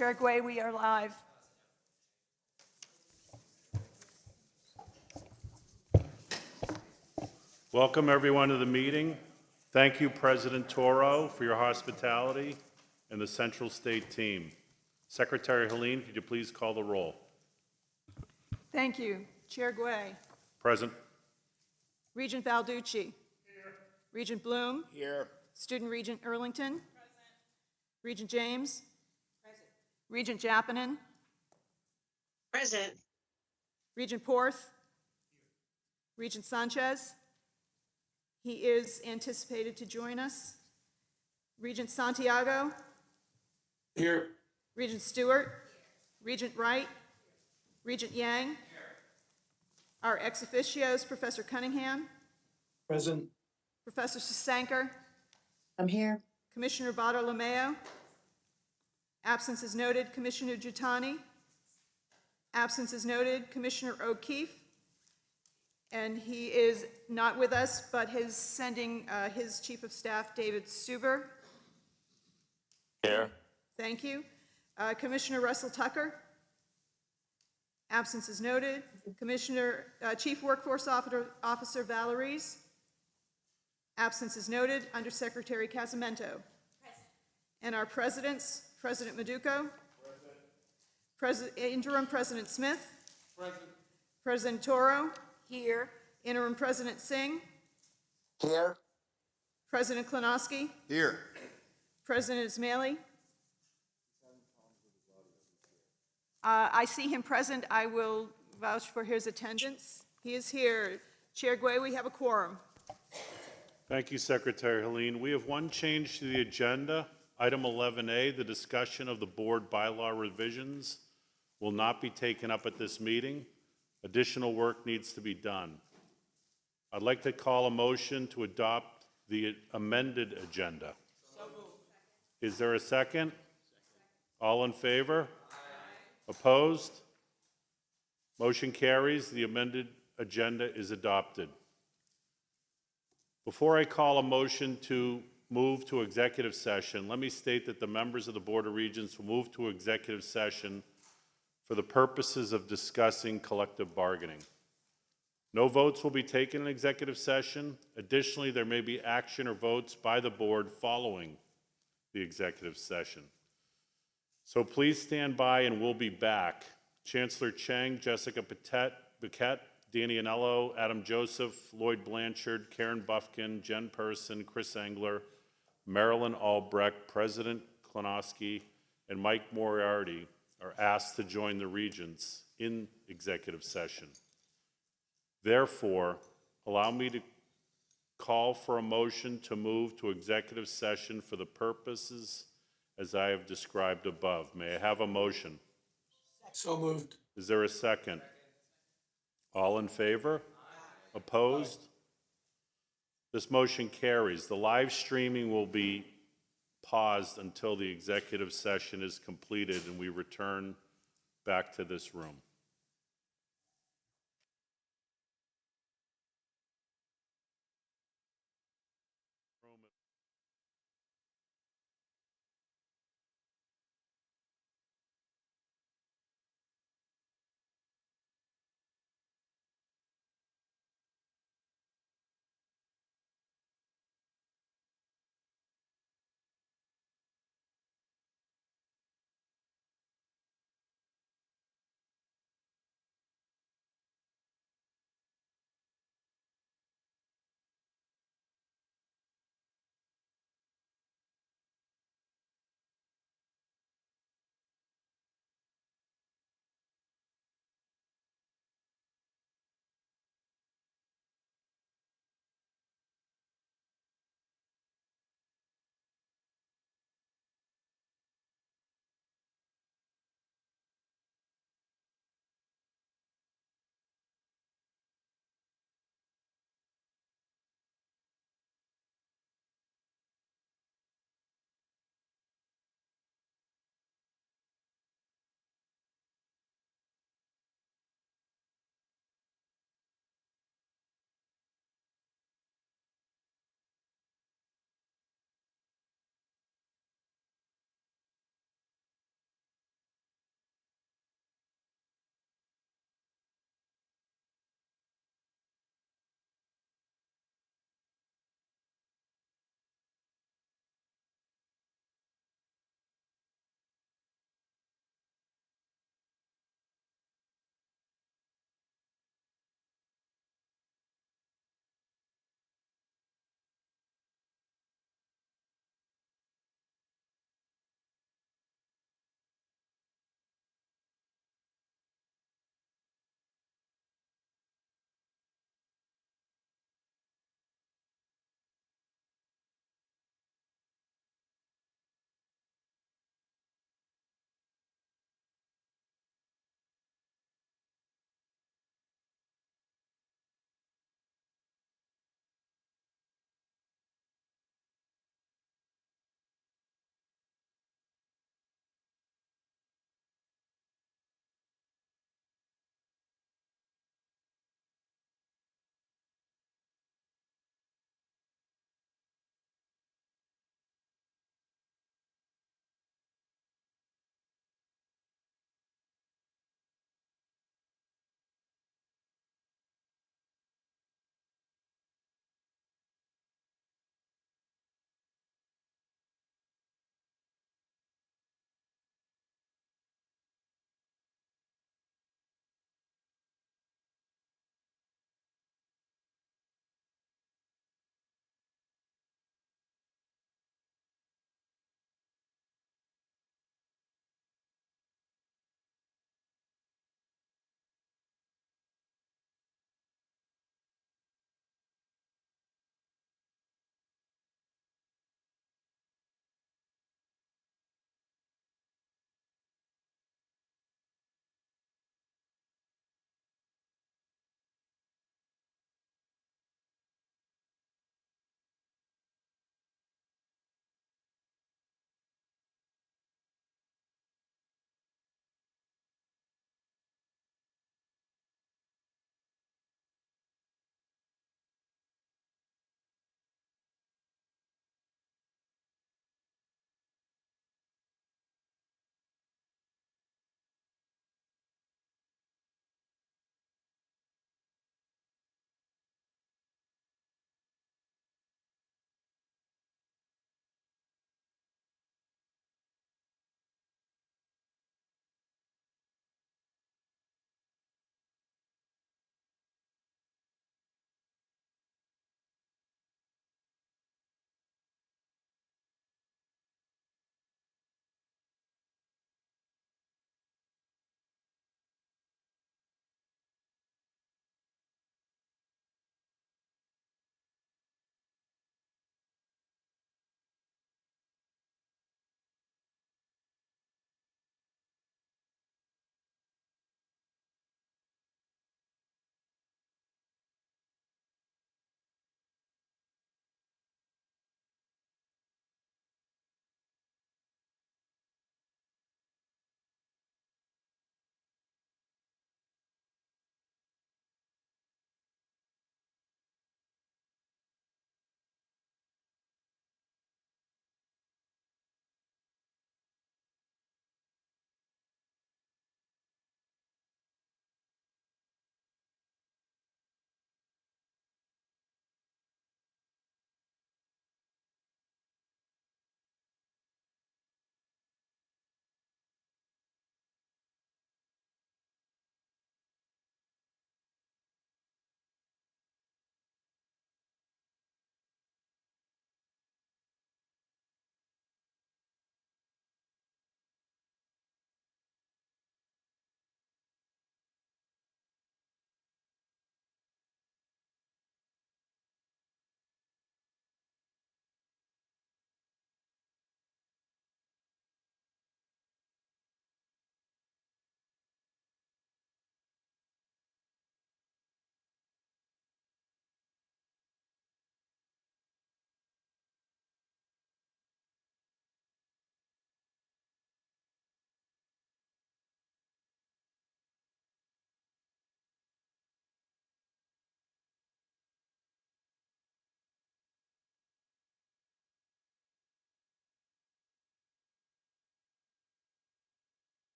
Chair Gui, we are live. Welcome everyone to the meeting. Thank you, President Toro, for your hospitality and the Central State team. Secretary Helene, could you please call the roll? Thank you. Chair Gui. Present. Regent Balducci. Here. Regent Bloom. Here. Student Regent Earlington. Present. Regent James. Present. Regent Japanen. Present. Regent Porth. Regent Sanchez. He is anticipated to join us. Regent Santiago. Here. Regent Stewart. Regent Wright. Regent Yang. Our ex officios, Professor Cunningham. Present. Professor Sasanker. I'm here. Commissioner Bartolomeo. Absence is noted, Commissioner Giuttani. Absence is noted, Commissioner O'Keefe. And he is not with us, but is sending his Chief of Staff, David Stuber. Here. Thank you. Commissioner Russell Tucker. Absence is noted. Commissioner, Chief Workforce Officer Valeries. Absence is noted. Undersecretary Casamento. Present. And our presidents, President Maduco. Present. Interim President Smith. Present. President Toro. Here. Interim President Singh. Here. President Klonowski. Here. President Ismaili. I see him present. I will vouch for his attendance. He is here. Chair Gui, we have a quorum. Thank you, Secretary Helene. We have one change to the agenda. Item 11A, the discussion of the board bylaw revisions, will not be taken up at this meeting. Additional work needs to be done. I'd like to call a motion to adopt the amended agenda. So moved. Is there a second? All in favor? Opposed? Motion carries. The amended agenda is adopted. Before I call a motion to move to executive session, let me state that the members of the Board of Regents will move to executive session for the purposes of discussing collective bargaining. No votes will be taken in executive session. Additionally, there may be action or votes by the board following the executive session. So please stand by and we'll be back. Chancellor Cheng, Jessica Paquette, Danny Anello, Adam Joseph, Lloyd Blanchard, Karen Buffkin, Jen Person, Chris Engler, Marilyn Albrecht, President Klonowski, and Mike Moriarty are asked to join the Regents in executive session. Therefore, allow me to call for a motion to move to executive session for the purposes as I have described above. May I have a motion? So moved. Is there a second? All in favor? Opposed? This motion carries. The live streaming will be paused until the executive session is completed and we return back to this room.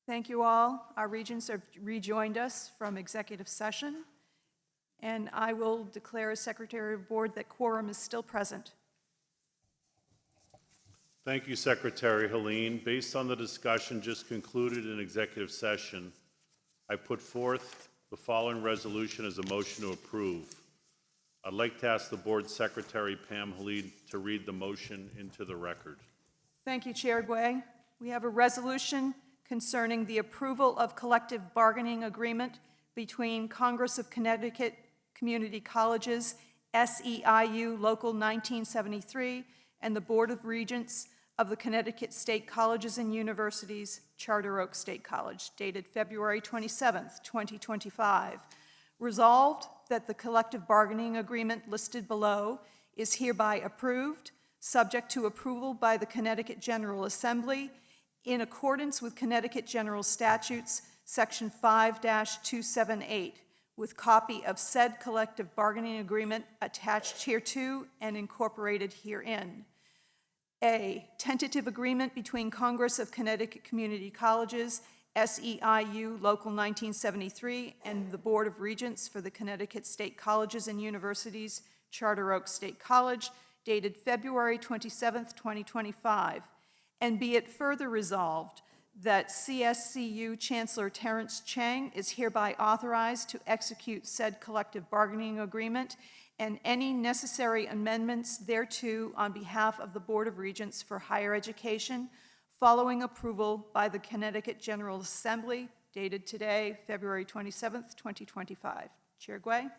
Thank you all. Our regents have rejoined us from executive session, and I will declare as Secretary of Board that quorum is still present. Thank you, Secretary Helene. Based on the discussion just concluded in executive session, I put forth the following resolution as a motion to approve. I'd like to ask the Board Secretary, Pam Helene, to read the motion into the record. Thank you, Chair Gui. We have a resolution concerning the approval of collective bargaining agreement between Congress of Connecticut Community Colleges, SEIU Local 1973, and the Board of Regents of the Connecticut State Colleges and Universities, Charter Oak State College, dated February 27th, 2025. Resolved that the collective bargaining agreement listed below is hereby approved, subject to approval by the Connecticut General Assembly in accordance with Connecticut General Statutes, Section 5-278, with copy of said collective bargaining agreement attached hereto and incorporated herein. A, tentative agreement between Congress of Connecticut Community Colleges, SEIU Local 1973, and the Board of Regents for the Connecticut State Colleges and Universities, Charter Oak State College, dated February 27th, 2025. And be it further resolved that CSCU Chancellor Terrence Chang is hereby authorized to execute said collective bargaining agreement and any necessary amendments thereto on behalf of the Board of Regents for Higher Education, following approval by the Connecticut General Assembly, dated today, February 27th, 2025. Chair Gui? I'd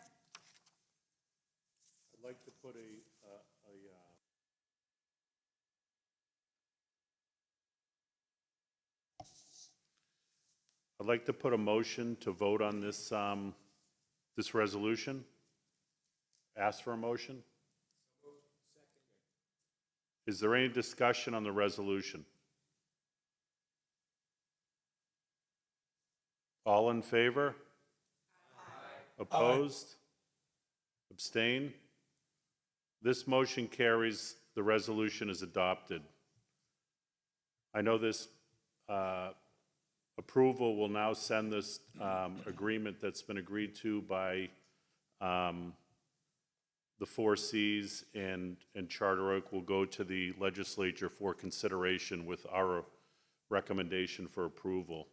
like to put I'd like to put a motion to vote on this, this resolution. Ask for a motion. Is there any discussion on the resolution? All in favor? Aye. Opposed? Abstain? This motion carries. The resolution is adopted. I know this approval will now send this agreement that's been agreed to by the 4 Cs and Charter Oak will go to the legislature for consideration with our recommendation for approval.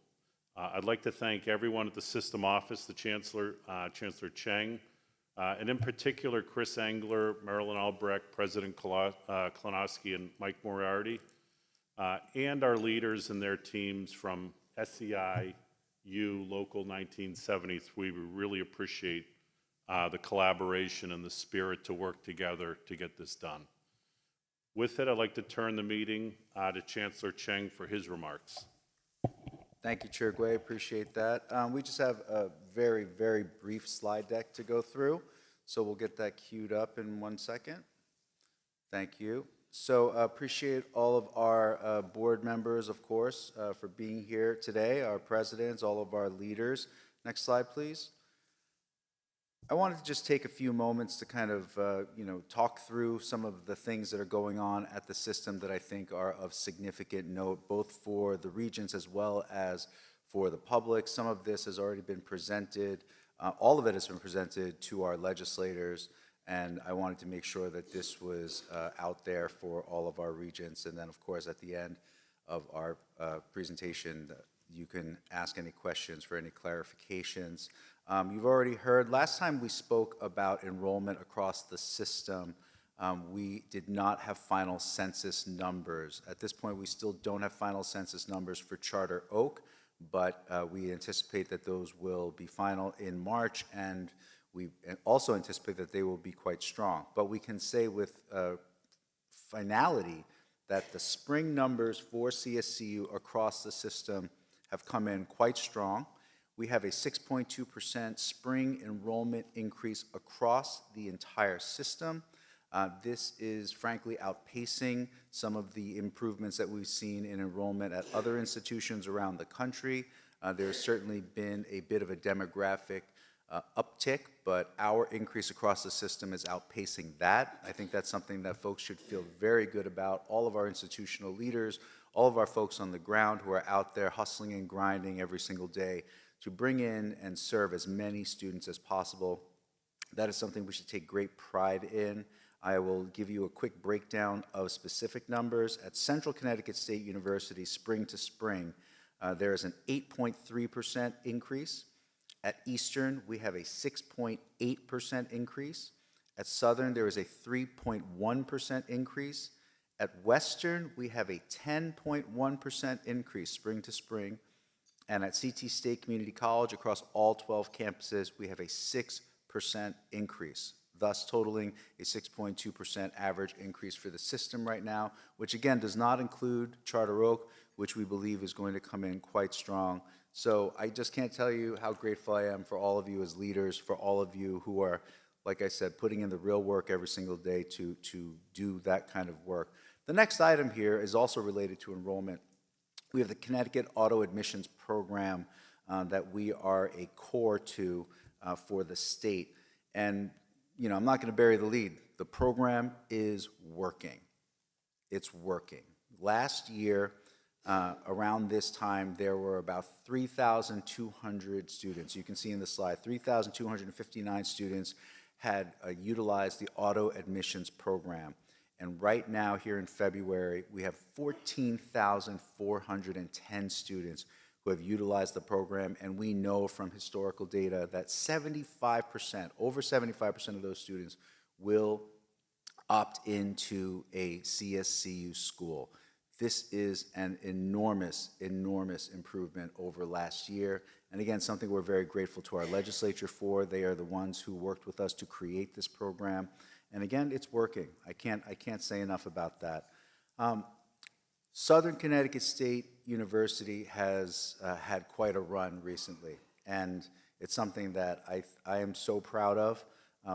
I'd like to thank everyone at the system office, the Chancellor, Chancellor Cheng, and in particular Chris Engler, Marilyn Albrecht, President Klonowski, and Mike Moriarty, and our leaders and their teams from SEIU Local 1973. We really appreciate the collaboration and the spirit to work together to get this done. With it, I'd like to turn the meeting to Chancellor Cheng for his remarks. Thank you, Chair Gui. Appreciate that. We just have a very, very brief slide deck to go through, so we'll get that queued up in 1 second. Thank you. So appreciate all of our board members, of course, for being here today, our presidents, all of our leaders. Next slide, please. I wanted to just take a few moments to kind of, talk through some of the things that are going on at the system that I think are of significant note, both for the regents as well as for the public. Some of this has already been presented. All of it has been presented to our legislators, and I wanted to make sure that this was out there for all of our regents. And then, of course, at the end of our presentation, you can ask any questions for any clarifications. You've already heard, last time we spoke about enrollment across the system, we did not have final census numbers. At this point, we still don't have final census numbers for Charter Oak, but we anticipate that those will be final in March, and we also anticipate that they will be quite strong. But we can say with finality that the spring numbers for CSCU across the system have come in quite strong. We have a 6.2% spring enrollment increase across the entire system. This is frankly outpacing some of the improvements that we've seen in enrollment at other institutions around the country. There's certainly been a bit of a demographic uptick, but our increase across the system is outpacing that. I think that's something that folks should feel very good about. All of our institutional leaders, all of our folks on the ground who are out there hustling and grinding every single day to bring in and serve as many students as possible. That is something we should take great pride in. I will give you a quick breakdown of specific numbers. At Central Connecticut State University, spring to spring, there is an 8.3% increase. At Eastern, we have a 6.8% increase. At Southern, there is a 3.1% increase. At Western, we have a 10.1% increase spring to spring. And at CT State Community College, across all 12 campuses, we have a 6% increase, thus totaling a 6.2% average increase for the system right now, which again does not include Charter Oak, which we believe is going to come in quite strong. So I just can't tell you how grateful I am for all of you as leaders, for all of you who are, like I said, putting in the real work every single day to do that kind of work. The next item here is also related to enrollment. We have the Connecticut Auto Admissions Program that we are a core to for the state. And, you know, I'm not going to bury the lead. The program is working. It's working. Last year, around this time, there were about 3,200 students. You can see in the slide, 3,259 students had utilized the auto admissions program. And right now, here in February, we have 14,410 students who have utilized the program, and we know from historical data that 75%, over 75% of those students will opt into a CSCU school. This is an enormous, enormous improvement over last year. And again, something we're very grateful to our legislature for. They are the ones who worked with us to create this program. And again, it's working. I can't say enough about that. Southern Connecticut State University has had quite a run recently, and it's something that I am so proud of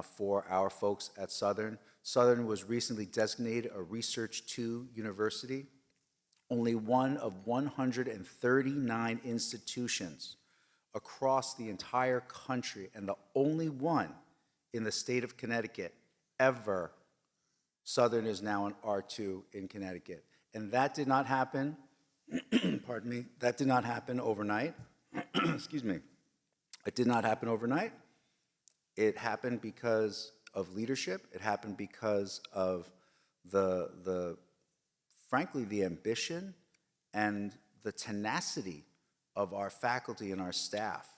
for our folks at Southern. Southern was recently designated a Research 2 university, only one of 139 institutions across the entire country, and the only one in the state of Connecticut ever. Southern is now an R2 in Connecticut. And that did not happen, pardon me, that did not happen overnight. Excuse me. It did not happen overnight. It happened because of leadership. It happened because of frankly, the ambition and the tenacity of our faculty and our staff.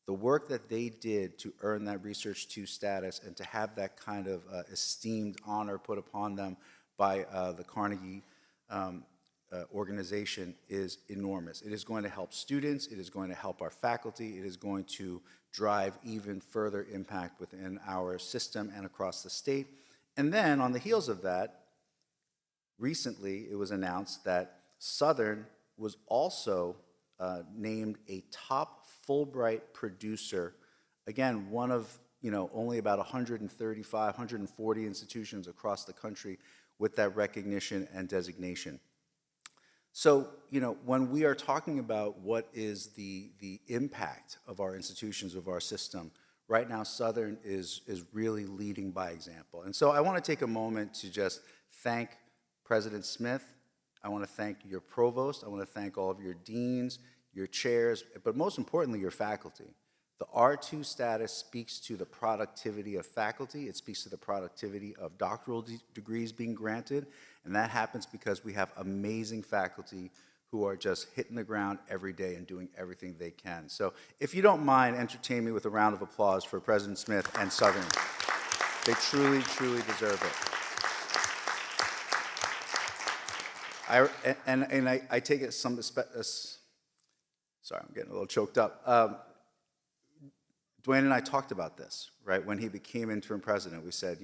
The work that they did to earn that Research 2 status and to have that kind of esteemed honor put upon them by the Carnegie organization is enormous. It is going to help students, it is going to help our faculty, it is going to drive even further impact within our system and across the state. And then on the heels of that, recently it was announced that Southern was also named a top Fulbright producer. Again, one of only about 135, 140 institutions across the country with that recognition and designation. So, when we are talking about what is the impact of our institutions, of our system, right now Southern is really leading by example. And so I want to take a moment to just thank President Smith. I want to thank your provost. I want to thank all of your deans, your chairs, but most importantly, your faculty. The R2 status speaks to the productivity of faculty. It speaks to the productivity of doctoral degrees being granted, and that happens because we have amazing faculty who are just hitting the ground every day and doing everything they can. So if you don't mind, entertain me with a round of applause for President Smith and Southern. They truly, truly deserve it. I take it some, sorry, I'm getting a little choked up. Dwayne and I talked about this, right? When he became interim president, we said,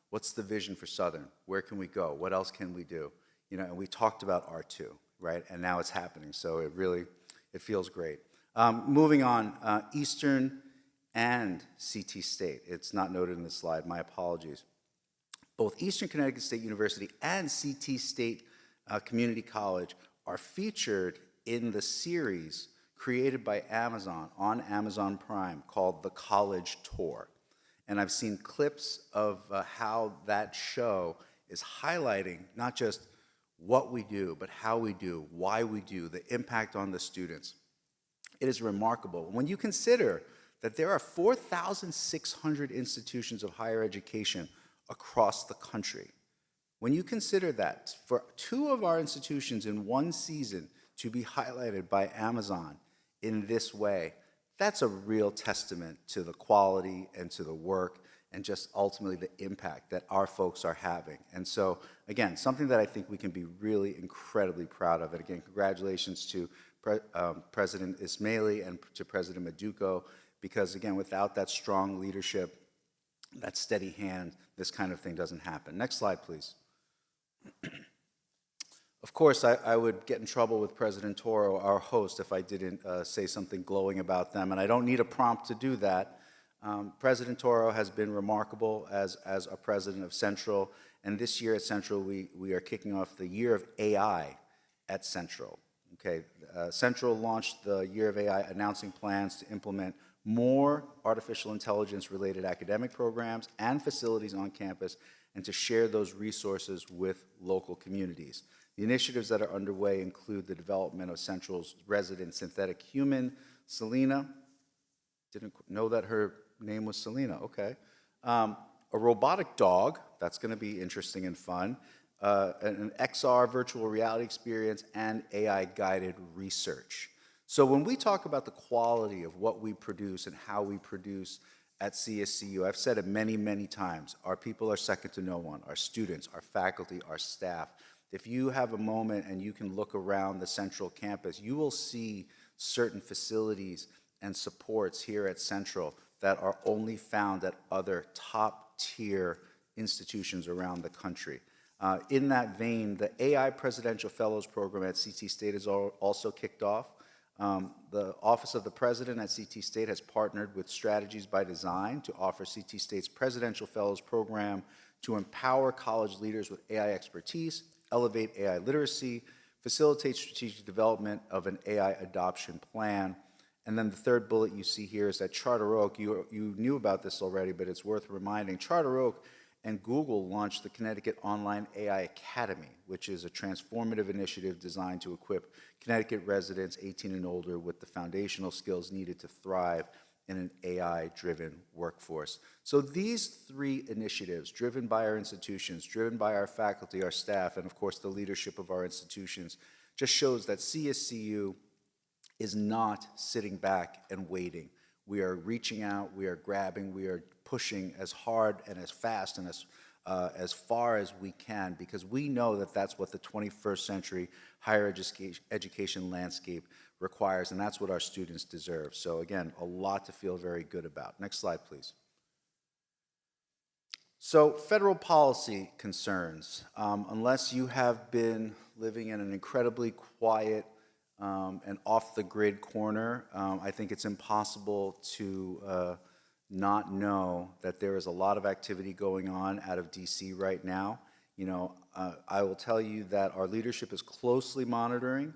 what's the vision for Southern? Where can we go? What else can we do? And we talked about R2, right? And now it's happening, so it feels great. Moving on, Eastern and CT State. It's not noted in the slide, my apologies. Both Eastern Connecticut State University and CT State Community College are featured in the series created by Amazon on Amazon Prime called The College Tour. And I've seen clips of how that show is highlighting not just what we do, but how we do, why we do, the impact on the students. It is remarkable. When you consider that there are 4,600 institutions of higher education across the country, when you consider that for 2 of our institutions in 1 season to be highlighted by Amazon in this way, that's a real testament to the quality and to the work and just ultimately the impact that our folks are having. And so, again, something that I think we can be really incredibly proud of. And again, congratulations to President Ismaili and to President Maduko, because again, without that strong leadership, that steady hand, this kind of thing doesn't happen. Next slide, please. Of course, I would get in trouble with President Toro, our host, if I didn't say something glowing about them, and I don't need a prompt to do that. President Toro has been remarkable as a president of Central, and this year at Central, we are kicking off the Year of AI at Central. Okay, Central launched the Year of AI, announcing plans to implement more artificial intelligence-related academic programs and facilities on campus, and to share those resources with local communities. The initiatives that are underway include the development of Central's resident synthetic human, Selena. Didn't know that her name was Selena, okay. A robotic dog, that's gonna be interesting and fun. An XR virtual reality experience, and AI-guided research. So when we talk about the quality of what we produce and how we produce at CSCU, I've said it many, many times, our people are second to no one, our students, our faculty, our staff. If you have a moment and you can look around the Central campus, you will see certain facilities and supports here at Central that are only found at other top-tier institutions around the country. In that vein, the AI Presidential Fellows Program at CT State is also kicked off. The Office of the President at CT State has partnered with Strategies by Design to offer CT State's Presidential Fellows Program to empower college leaders with AI expertise, elevate AI literacy, facilitate strategic development of an AI adoption plan. And then the third bullet you see here is that Charter Oak, you knew about this already, but it's worth reminding. Charter Oak and Google launched the Connecticut Online AI Academy, which is a transformative initiative designed to equip Connecticut residents 18 and older with the foundational skills needed to thrive in an AI-driven workforce. So these 3 initiatives, driven by our institutions, driven by our faculty, our staff, and of course the leadership of our institutions, just shows that CSCU is not sitting back and waiting. We are reaching out, we are grabbing, we are pushing as hard and as fast and as far as we can, because we know that that's what the 21st century higher education landscape requires, and that's what our students deserve. So again, a lot to feel very good about. Next slide, please. So federal policy concerns. Unless you have been living in an incredibly quiet and off-the-grid corner, I think it's impossible to not know that there is a lot of activity going on out of DC right now. You know, I will tell you that our leadership is closely monitoring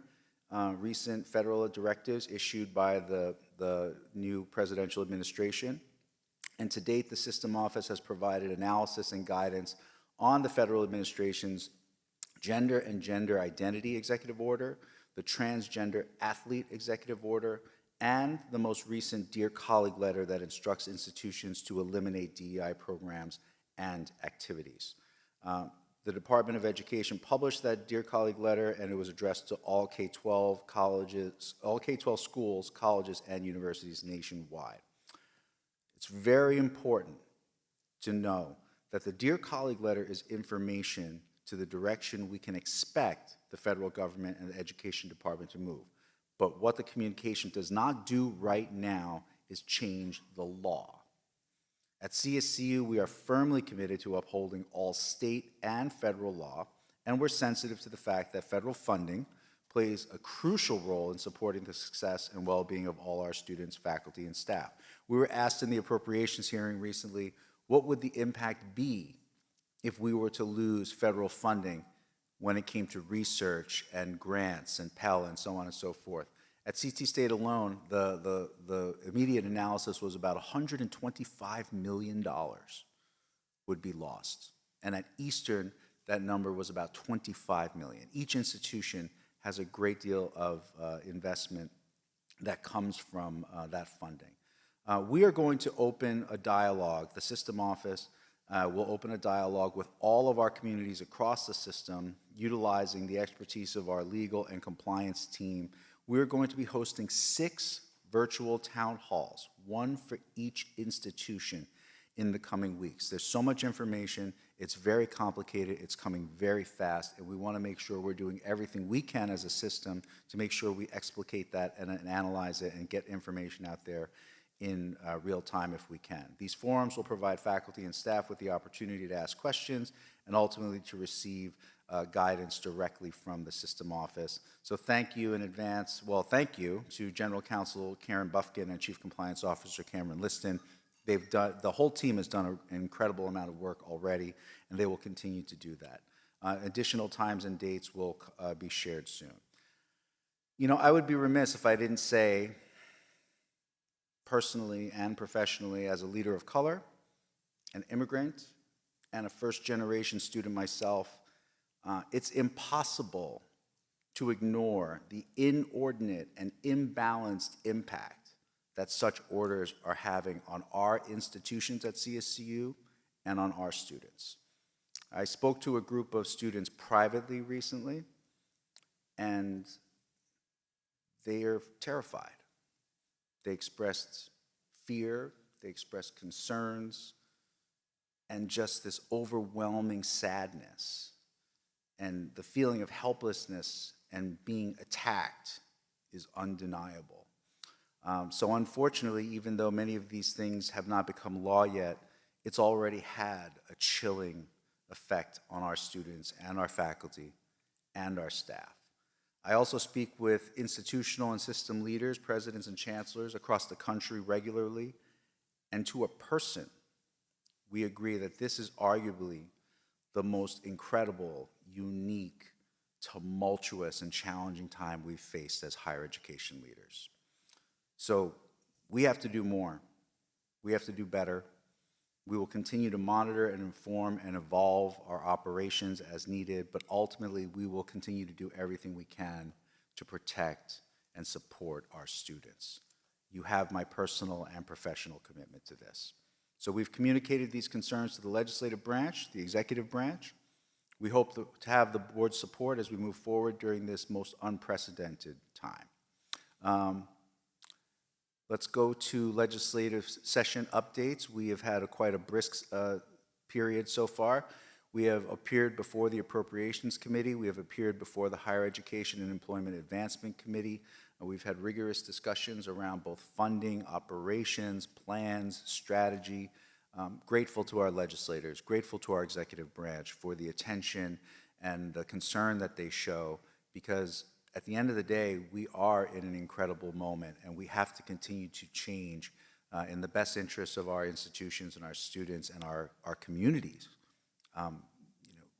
recent federal directives issued by the new presidential administration. And to date, the System Office has provided analysis and guidance on the federal administration's Gender and Gender Identity Executive Order, the Transgender Athlete Executive Order, and the most recent Dear Colleague letter that instructs institutions to eliminate DEI programs and activities. The Department of Education published that Dear Colleague letter, and it was addressed to all K-12 colleges, all K-12 schools, colleges, and universities nationwide. It's very important to know that the Dear Colleague letter is information to the direction we can expect the federal government and the education department to move. But what the communication does not do right now is change the law. At CSCU, we are firmly committed to upholding all state and federal law, and we're sensitive to the fact that federal funding plays a crucial role in supporting the success and well-being of all our students, faculty, and staff. We were asked in the appropriations hearing recently, what would the impact be if we were to lose federal funding when it came to research and grants and Pell and so on and so forth? At CT State alone, the immediate analysis was about $125 million would be lost. And at Eastern, that number was about 25 million. Each institution has a great deal of investment that comes from that funding. We are going to open a dialogue. The system office will open a dialogue with all of our communities across the system, utilizing the expertise of our legal and compliance team. We're going to be hosting 6 virtual town halls, 1 for each institution in the coming weeks. There's so much information, it's very complicated, it's coming very fast, and we want to make sure we're doing everything we can as a system to make sure we explicate that and analyze it and get information out there in real time if we can. These forums will provide faculty and staff with the opportunity to ask questions and ultimately to receive guidance directly from the system office. So thank you in advance. Well, thank you to General Counsel Karen Buffkin and Chief Compliance Officer Cameron Liston. The whole team has done an incredible amount of work already, and they will continue to do that. Additional times and dates will be shared soon. You know, I would be remiss if I didn't say, personally and professionally, as a leader of color, an immigrant, and a first-generation student myself, it's impossible to ignore the inordinate and imbalanced impact that such orders are having on our institutions at CSCU and on our students. I spoke to a group of students privately recently, and they are terrified. They expressed fear, they expressed concerns, and just this overwhelming sadness and the feeling of helplessness and being attacked is undeniable. So unfortunately, even though many of these things have not become law yet, it's already had a chilling effect on our students and our faculty and our staff. I also speak with institutional and system leaders, presidents and chancellors across the country regularly, and to a person, we agree that this is arguably the most incredible, unique, tumultuous, and challenging time we've faced as higher education leaders. So we have to do more. We have to do better. We will continue to monitor and inform and evolve our operations as needed, but ultimately we will continue to do everything we can to protect and support our students. You have my personal and professional commitment to this. So we've communicated these concerns to the legislative branch, the executive branch. We hope to have the board's support as we move forward during this most unprecedented time. Let's go to legislative session updates. We have had quite a brisk period so far. We have appeared before the Appropriations Committee. We have appeared before the Higher Education and Employment Advancement Committee. We've had rigorous discussions around both funding, operations, plans, strategy. Grateful to our legislators, grateful to our executive branch for the attention and the concern that they show, because at the end of the day, we are in an incredible moment, and we have to continue to change in the best interests of our institutions and our students and our communities.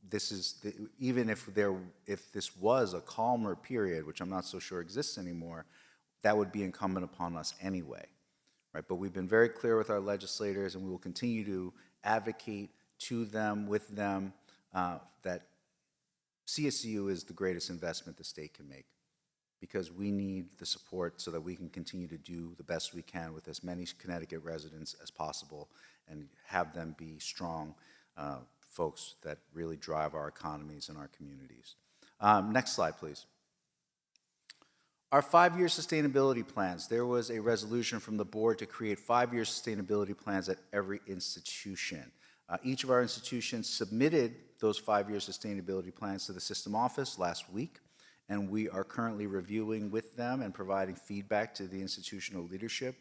This is even if this was a calmer period, which I'm not so sure exists anymore, that would be incumbent upon us anyway, right? But we've been very clear with our legislators, and we will continue to advocate to them, with them, that CSCU is the greatest investment the state can make, because we need the support so that we can continue to do the best we can with as many Connecticut residents as possible and have them be strong folks that really drive our economies and our communities. Next slide, please. Our 5-year sustainability plans. There was a resolution from the board to create 5-year sustainability plans at every institution. Each of our institutions submitted those 5-year sustainability plans to the system office last week, and we are currently reviewing with them and providing feedback to the institutional leadership.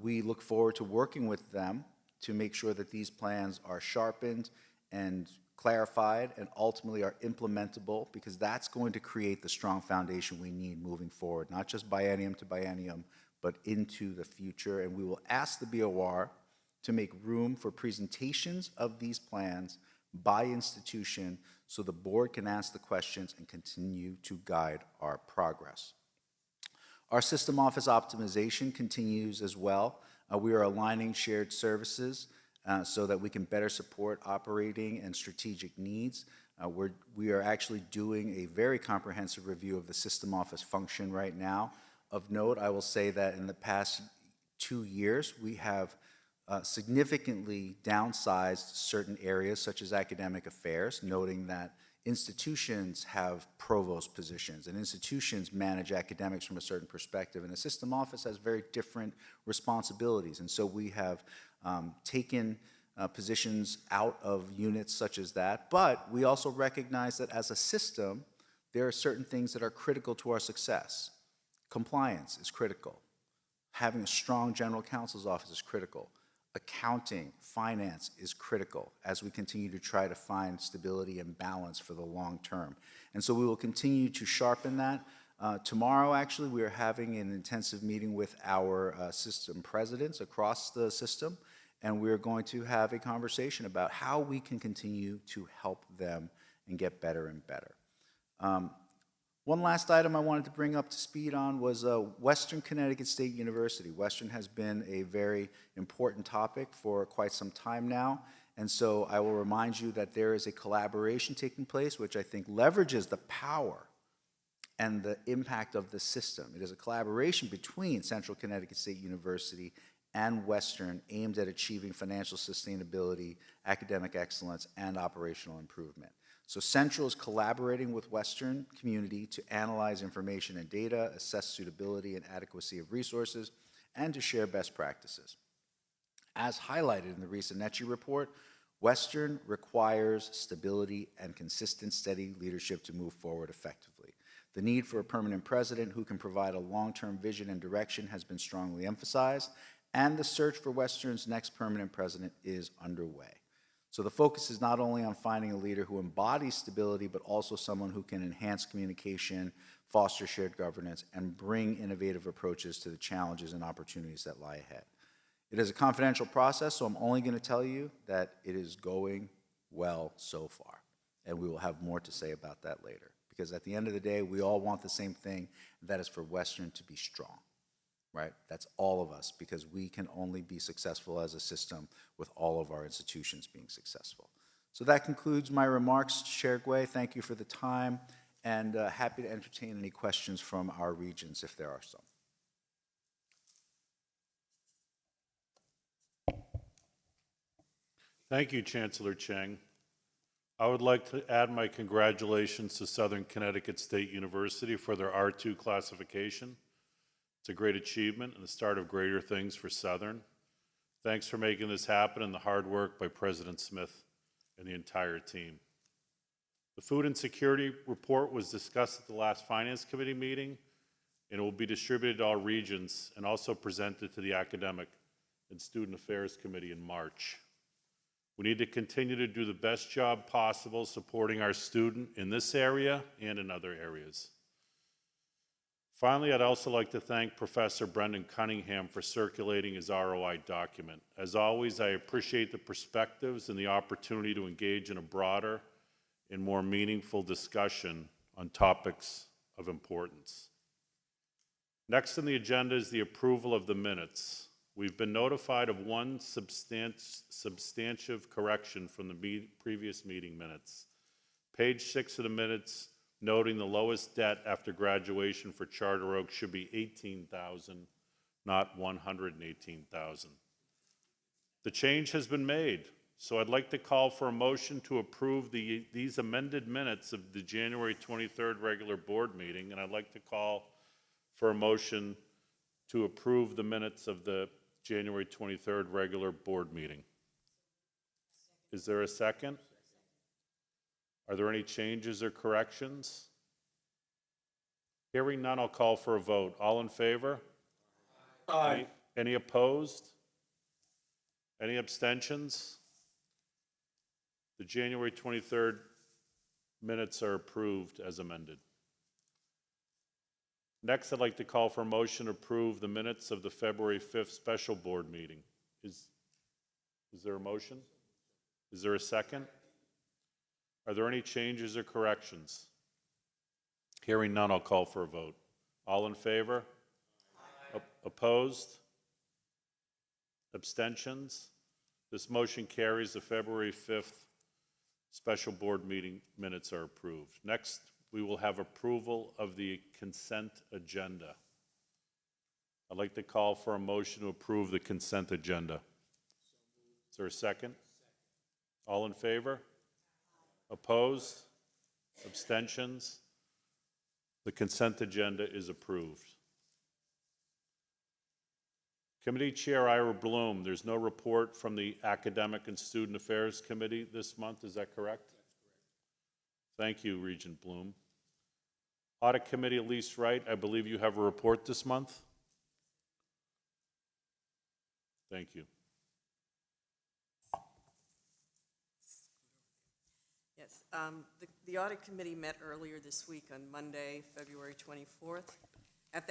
We look forward to working with them to make sure that these plans are sharpened and clarified and ultimately are implementable, because that's going to create the strong foundation we need moving forward, not just biennium to biennium, but into the future. And we will ask the BOR to make room for presentations of these plans by institution so the board can ask the questions and continue to guide our progress. Our system office optimization continues as well. We are aligning shared services so that we can better support operating and strategic needs. We are actually doing a very comprehensive review of the system office function right now. Of note, I will say that in the past 2 years, we have significantly downsized certain areas such as academic affairs, noting that institutions have provost positions and institutions manage academics from a certain perspective, and the system office has very different responsibilities. And so we have taken positions out of units such as that, but we also recognize that as a system, there are certain things that are critical to our success. Compliance is critical. Having a strong general counsel's office is critical. Accounting, finance is critical as we continue to try to find stability and balance for the long term. And so we will continue to sharpen that. Tomorrow, actually, we are having an intensive meeting with our system presidents across the system, and we are going to have a conversation about how we can continue to help them and get better and better. One last item I wanted to bring up to speed on was Western Connecticut State University. Western has been a very important topic for quite some time now, and so I will remind you that there is a collaboration taking place which I think leverages the power and the impact of the system. It is a collaboration between Central Connecticut State University and Western aimed at achieving financial sustainability, academic excellence, and operational improvement. So Central is collaborating with Western community to analyze information and data, assess suitability and adequacy of resources, and to share best practices. As highlighted in the recent NETCHI report, Western requires stability and consistent, steady leadership to move forward effectively. The need for a permanent president who can provide a long-term vision and direction has been strongly emphasized, and the search for Western's next permanent president is underway. So the focus is not only on finding a leader who embodies stability, but also someone who can enhance communication, foster shared governance, and bring innovative approaches to the challenges and opportunities that lie ahead. It is a confidential process, so I'm only going to tell you that it is going well so far, and we will have more to say about that later. Because at the end of the day, we all want the same thing, and that is for Western to be strong. Right? That's all of us, because we can only be successful as a system with all of our institutions being successful. So that concludes my remarks, Chair Gui. Thank you for the time, and happy to entertain any questions from our regents if there are some. Thank you, Chancellor Cheng. I would like to add my congratulations to Southern Connecticut State University for their R2 classification. It's a great achievement and the start of greater things for Southern. Thanks for making this happen and the hard work by President Smith and the entire team. The food insecurity report was discussed at the last Finance Committee meeting, and it will be distributed to all regions and also presented to the Academic and Student Affairs Committee in March. We need to continue to do the best job possible supporting our student in this area and in other areas. Finally, I'd also like to thank Professor Brendan Cunningham for circulating his ROI document. As always, I appreciate the perspectives and the opportunity to engage in a broader and more meaningful discussion on topics of importance. Next on the agenda is the approval of the minutes. We've been notified of one substantive correction from the previous meeting minutes. Page 6 of the minutes, noting the lowest debt after graduation for Charter Oak should be $18,000, not $118,000. The change has been made, so I'd like to call for a motion to approve these amended minutes of the January 23rd regular board meeting, and I'd like to call for a motion to approve the minutes of the January 23rd regular board meeting. Is there a second? Are there any changes or corrections? Hearing none, I'll call for a vote. All in favor? Aye. Any opposed? Any abstentions? The January 23rd minutes are approved as amended. Next, I'd like to call for a motion to approve the minutes of the February 5th special board meeting. Is there a motion? Is there a second? Are there any changes or corrections? Hearing none, I'll call for a vote. All in favor? Opposed? Abstentions? This motion carries. The February 5th special board meeting minutes are approved. Next, we will have approval of the consent agenda. I'd like to call for a motion to approve the consent agenda. Is there a second? All in favor? Opposed? Abstentions? The consent agenda is approved. Committee Chair Ira Bloom, there's no report from the Academic and Student Affairs Committee this month, is that correct? Thank you, Regent Bloom. Audit Committee, Elise Wright, I believe you have a report this month? Thank you. Yes, the Audit Committee met earlier this week on Monday, February 24th. At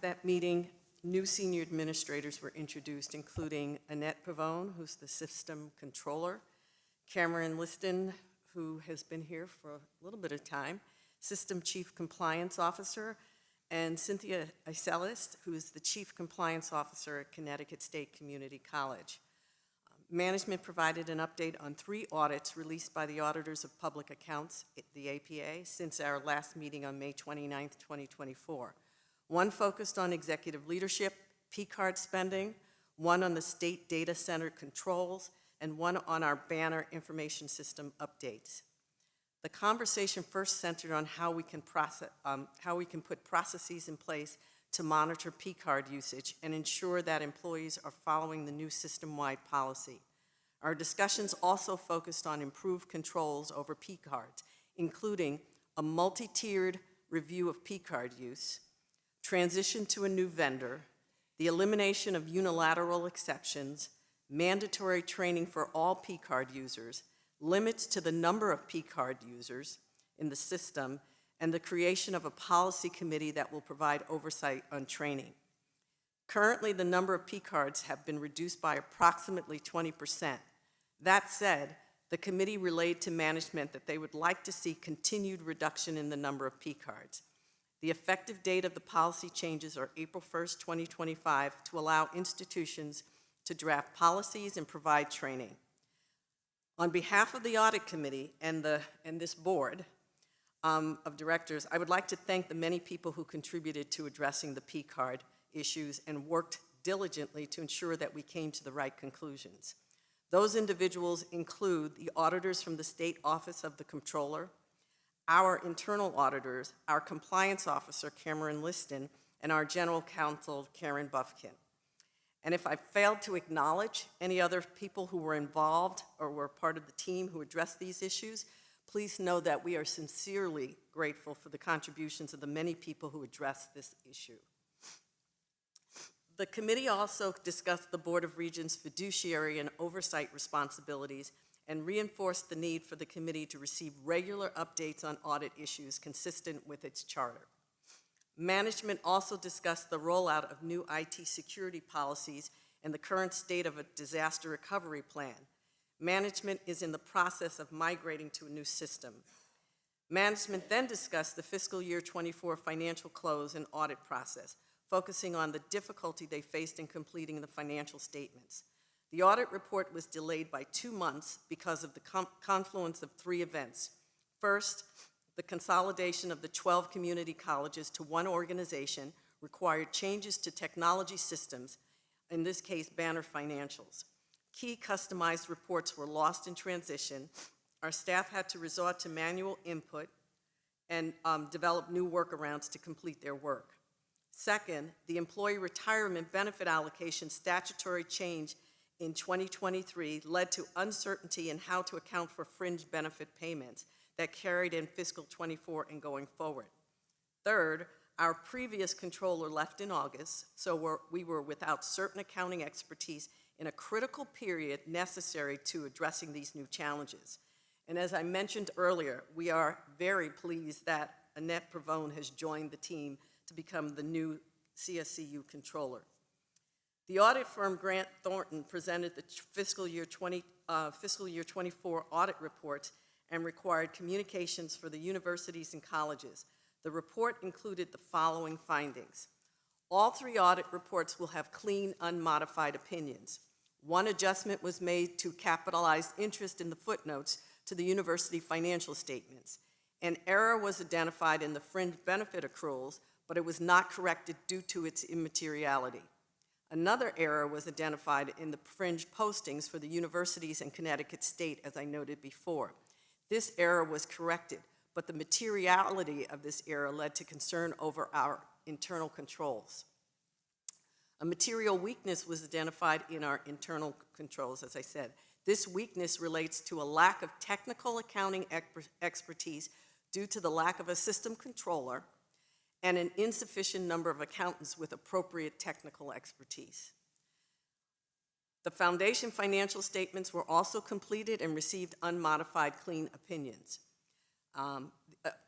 that meeting, new senior administrators were introduced, including Annette Pavone, who's the system controller, Cameron Liston, who has been here for a little bit of time, system chief compliance officer, and Cynthia Iselis, who is the chief compliance officer at Connecticut State Community College. Management provided an update on 3 audits released by the Auditors of Public Accounts, the APA, since our last meeting on May 29th, 2024. One focused on executive leadership, P-card spending, one on the state data center controls, and one on our banner information system updates. The conversation first centered on how we can put processes in place to monitor P-card usage and ensure that employees are following the new system-wide policy. Our discussions also focused on improved controls over P-cards, including a multi-tiered review of P-card use, transition to a new vendor, the elimination of unilateral exceptions, mandatory training for all P-card users, limits to the number of P-card users in the system, and the creation of a policy committee that will provide oversight on training. Currently, the number of P-cards have been reduced by approximately 20%. That said, the committee relayed to management that they would like to see continued reduction in the number of P-cards. The effective date of the policy changes are April 1st, 2025, to allow institutions to draft policies and provide training. On behalf of the Audit Committee and this board of directors, I would like to thank the many people who contributed to addressing the P-card issues and worked diligently to ensure that we came to the right conclusions. Those individuals include the auditors from the State Office of the Comptroller, our internal auditors, our compliance officer, Cameron Liston, and our general counsel, Karen Buffkin. And if I failed to acknowledge any other people who were involved or were part of the team who addressed these issues, please know that we are sincerely grateful for the contributions of the many people who addressed this issue. The committee also discussed the Board of Regents' fiduciary and oversight responsibilities and reinforced the need for the committee to receive regular updates on audit issues consistent with its charter. Management also discussed the rollout of new IT security policies and the current state of a disaster recovery plan. Management is in the process of migrating to a new system. Management then discussed the fiscal year 24 financial close and audit process, focusing on the difficulty they faced in completing the financial statements. The audit report was delayed by 2 months because of the confluence of 3 events. First, the consolidation of the 12 community colleges to one organization required changes to technology systems, in this case, Banner Financials. Key customized reports were lost in transition. Our staff had to resort to manual input and develop new workarounds to complete their work. Second, the employee retirement benefit allocation statutory change in 2023 led to uncertainty in how to account for fringe benefit payments that carried in fiscal 24 and going forward. Third, our previous controller left in August, so we were without certain accounting expertise in a critical period necessary to addressing these new challenges. And as I mentioned earlier, we are very pleased that Annette Pavone has joined the team to become the new CSCU controller. The audit firm Grant Thornton presented the fiscal year 24 audit reports and required communications for the universities and colleges. The report included the following findings. All 3 audit reports will have clean, unmodified opinions. One adjustment was made to capitalize interest in the footnotes to the university financial statements. An error was identified in the fringe benefit accruals, but it was not corrected due to its immateriality. Another error was identified in the fringe postings for the universities in Connecticut State, as I noted before. This error was corrected, but the materiality of this error led to concern over our internal controls. A material weakness was identified in our internal controls, as I said. This weakness relates to a lack of technical accounting expertise due to the lack of a system controller and an insufficient number of accountants with appropriate technical expertise. The foundation financial statements were also completed and received unmodified clean opinions.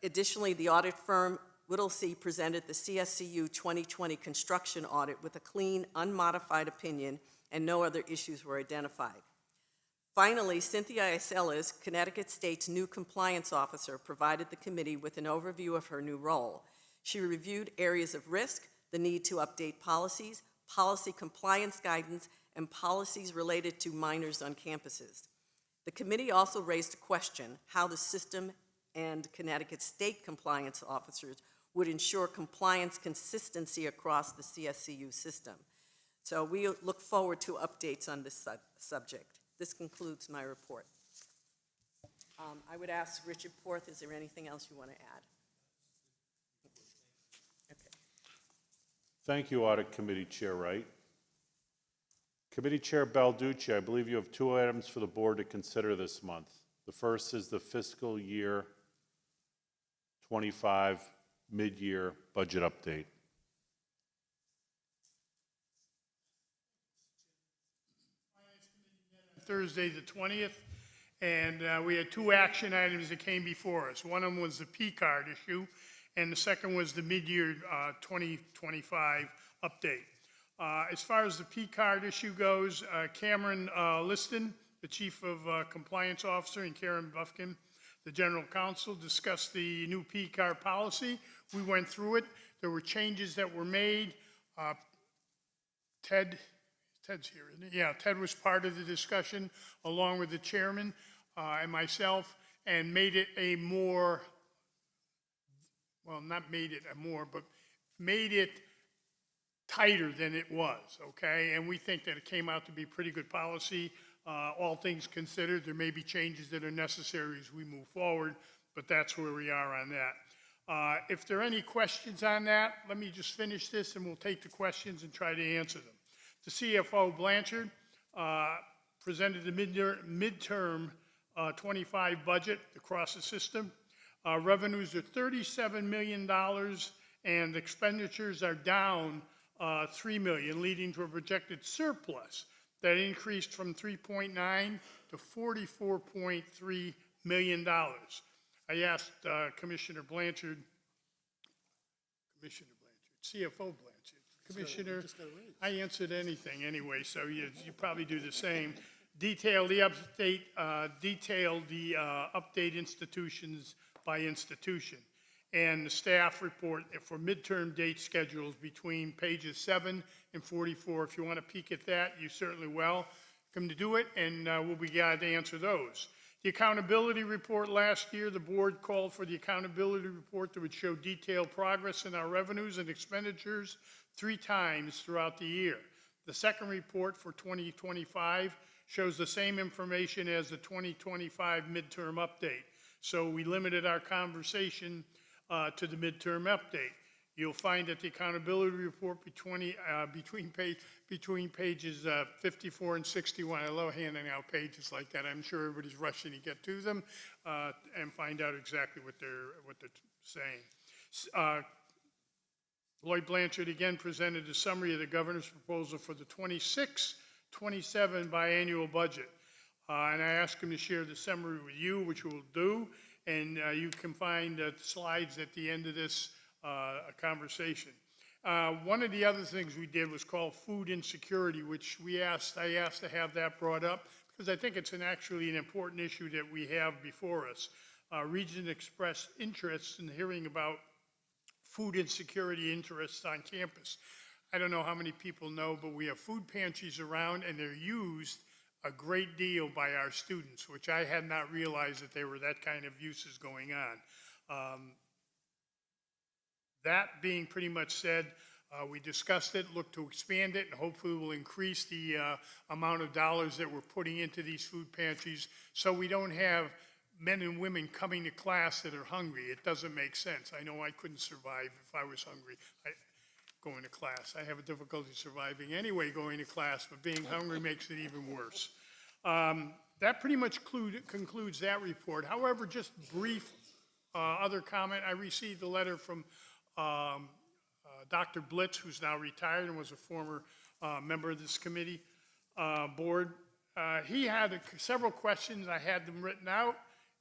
Additionally, the audit firm Whittlesey presented the CSCU 2020 construction audit with a clean, unmodified opinion, and no other issues were identified. Finally, Cynthia Iselas, Connecticut State's new compliance officer, provided the committee with an overview of her new role. She reviewed areas of risk, the need to update policies, policy compliance guidance, and policies related to minors on campuses. The committee also raised a question how the system and Connecticut State compliance officers would ensure compliance consistency across the CSCU system. So we look forward to updates on this subject. This concludes my report. I would ask Richard Porth, is there anything else you want to add? Okay. Thank you, Audit Committee Chair Wright. Committee Chair Balducci, I believe you have 2 items for the board to consider this month. The first is the fiscal year 25 mid-year budget update. Thursday, the 20th, and we had 2 action items that came before us. One of them was the P card issue, and the second was the mid-year 2025 update. As far as the P card issue goes, Cameron Liston, the Chief of Compliance Officer, and Karen Buffkin, the General Counsel, discussed the new P card policy. We went through it. There were changes that were made. Ted's here, isn't he? Yeah, Ted was part of the discussion, along with the chairman and myself, and made it a more, well, not made it a more, but made it tighter than it was, okay? And we think that it came out to be pretty good policy. All things considered, there may be changes that are necessary as we move forward, but that's where we are on that. If there are any questions on that, let me just finish this and we'll take the questions and try to answer them. The CFO, Blanchard, presented the midterm 25 budget across the system. Revenues are $37 million and expenditures are down $3 million, leading to a projected surplus that increased from 3.9 to $44.3 million. I asked Commissioner Blanchard, CFO Blanchard, Commissioner, I answered anything anyway, so you probably do the same. Detail the update institutions by institution. And the staff report for midterm date schedules between pages 7 and 44. If you want to peek at that, you certainly will. Come to do it, and we'll be glad to answer those. The accountability report last year, the board called for the accountability report that would show detailed progress in our revenues and expenditures 3 times throughout the year. The second report for 2025 shows the same information as the 2025 midterm update. So we limited our conversation to the midterm update. You'll find that the accountability report between pages 54 and 61. I love handing out pages like that. I'm sure everybody's rushing to get to them and find out exactly what they're saying. Lloyd Blanchard again presented a summary of the governor's proposal for the 26-27 biannual budget. And I asked him to share the summary with you, which we'll do. And you can find the slides at the end of this conversation. One of the other things we did was called food insecurity, which I asked to have that brought up because I think it's actually an important issue that we have before us. Region expressed interest in hearing about food insecurity interests on campus. I don't know how many people know, but we have food pantries around, and they're used a great deal by our students, which I had not realized that there were that kind of uses going on. That being pretty much said, we discussed it, looked to expand it, and hopefully we'll increase the amount of dollars that we're putting into these food pantries so we don't have men and women coming to class that are hungry. It doesn't make sense. I know I couldn't survive if I was hungry going to class. I have a difficulty surviving anyway going to class, but being hungry makes it even worse. That pretty much concludes that report. However, just brief other comment. I received a letter from Dr. Blitz, who's now retired and was a former member of this committee board. He had several questions. I had them written out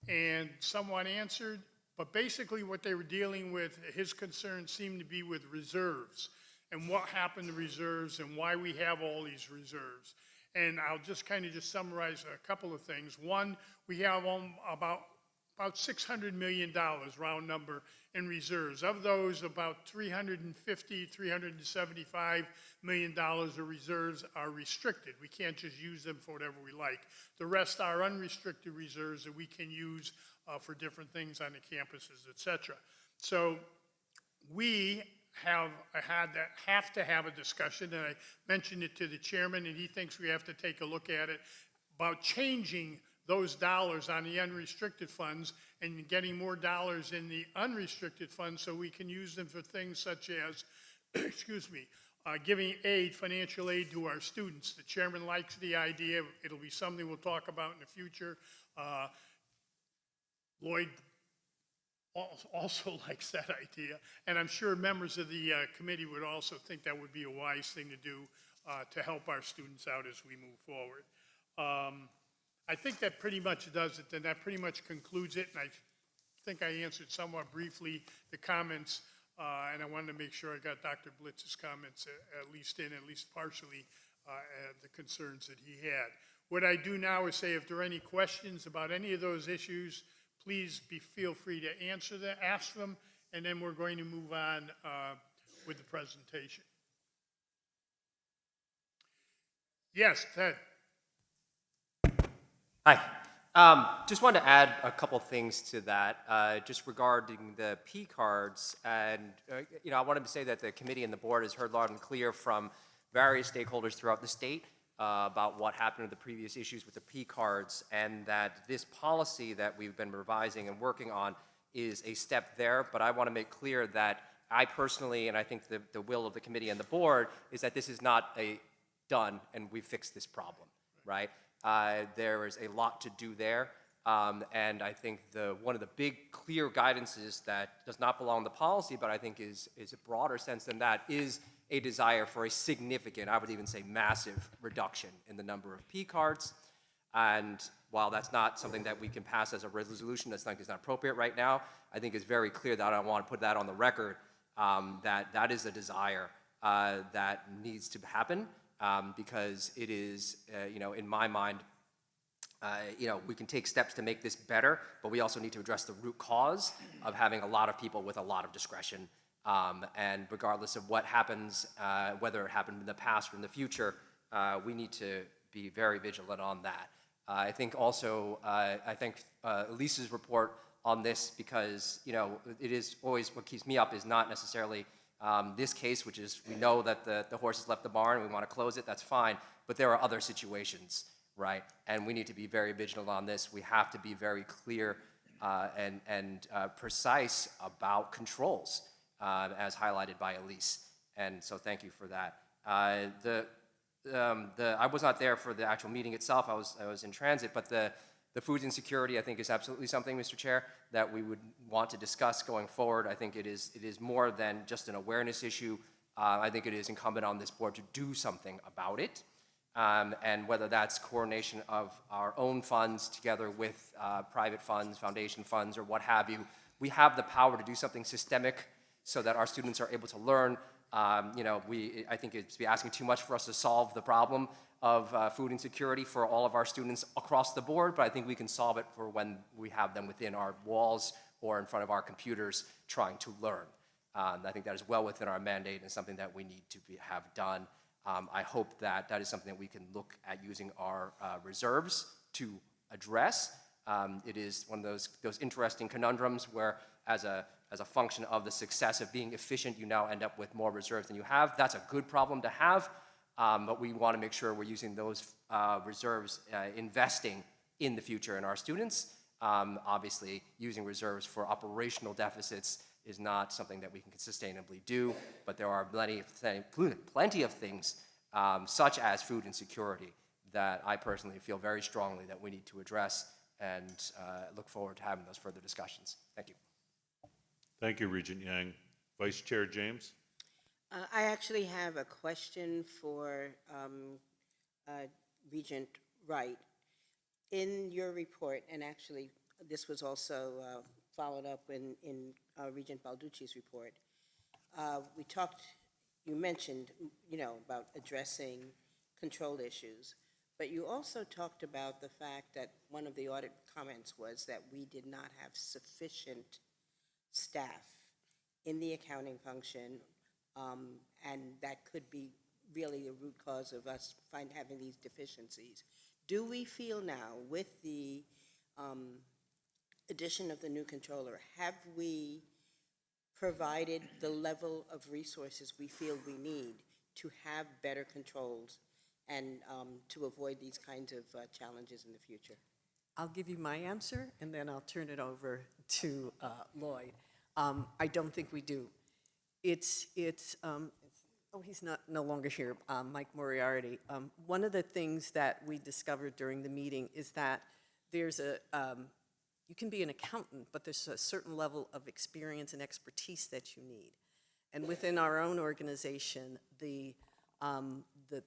and somewhat answered, but basically what they were dealing with, his concerns seemed to be with reserves and what happened to reserves and why we have all these reserves. And I'll just kind of just summarize a couple of things. One, we have about $600 million, round number, in reserves. Of those, about $350, $375 million of reserves are restricted. We can't just use them for whatever we like. The rest are unrestricted reserves that we can use for different things on the campuses, et cetera. So we have to have a discussion, and I mentioned it to the chairman, and he thinks we have to take a look at it, about changing those dollars on the unrestricted funds and getting more dollars in the unrestricted funds so we can use them for things such as, excuse me, giving aid, financial aid to our students. The chairman likes the idea. It'll be something we'll talk about in the future. Lloyd also likes that idea, and I'm sure members of the committee would also think that would be a wise thing to do to help our students out as we move forward. I think that pretty much does it, and that pretty much concludes it, and I think I answered somewhat briefly the comments, and I wanted to make sure I got Dr. Blitz's comments at least partially, the concerns that he had. What I do now is say if there are any questions about any of those issues, please feel free to ask them, and then we're going to move on with the presentation. Yes, Ted. Hi. Just wanted to add a couple things to that, just regarding the P cards. And, I wanted to say that the committee and the board has heard loud and clear from various stakeholders throughout the state about what happened to the previous issues with the P cards, and that this policy that we've been revising and working on is a step there. But I want to make clear that I personally, and I think the will of the committee and the board, is that this is not done and we fixed this problem, right? There is a lot to do there, and I think one of the big clear guidances that does not belong in the policy, but I think is a broader sense than that, is a desire for a significant, I would even say massive, reduction in the number of P cards. And while that's not something that we can pass as a resolution, that's not appropriate right now, I think it's very clear that I want to put that on the record, that is a desire that needs to happen. Because it is, in my mind, we can take steps to make this better, but we also need to address the root cause of having a lot of people with a lot of discretion. And regardless of what happens, whether it happened in the past or in the future, we need to be very vigilant on that. I think also, Elise's report on this, because, it is always what keeps me up is not necessarily this case, which is we know that the horse has left the barn and we want to close it, that's fine, but there are other situations, right? And we need to be very vigilant on this. We have to be very clear and precise about controls, as highlighted by Elise. And so thank you for that. I was not there for the actual meeting itself. I was in transit, but the food insecurity, I think, is absolutely something, Mr. Chair, that we would want to discuss going forward. I think it is more than just an awareness issue. I think it is incumbent on this board to do something about it. And whether that's coordination of our own funds together with private funds, foundation funds, or what have you, we have the power to do something systemic so that our students are able to learn. I think it's be asking too much for us to solve the problem of food insecurity for all of our students across the board, but I think we can solve it for when we have them within our walls or in front of our computers trying to learn. I think that is well within our mandate and something that we need to have done. I hope that that is something that we can look at using our reserves to address. It is one of those interesting conundrums where as a function of the success of being efficient, you now end up with more reserves than you have. That's a good problem to have, but we want to make sure we're using those reserves, investing in the future in our students. Obviously, using reserves for operational deficits is not something that we can sustainably do, but there are plenty of things, such as food insecurity, that I personally feel very strongly that we need to address, and look forward to having those further discussions. Thank you. Thank you, Regent Yang. Vice Chair James? I actually have a question for Regent Wright. In your report, and actually this was also followed up in Regent Balducci's report, you mentioned, about addressing control issues, but you also talked about the fact that one of the audit comments was that we did not have sufficient staff in the accounting function, and that could be really the root cause of us having these deficiencies. Do we feel now, with the addition of the new controller, have we provided the level of resources we feel we need to have better controls and to avoid these kinds of challenges in the future? I'll give you my answer, and then I'll turn it over to Lloyd. I don't think we do. He's no longer here, Mike Moriarty. One of the things that we discovered during the meeting is that there's you can be an accountant, but there's a certain level of experience and expertise that you need. And within our own organization, the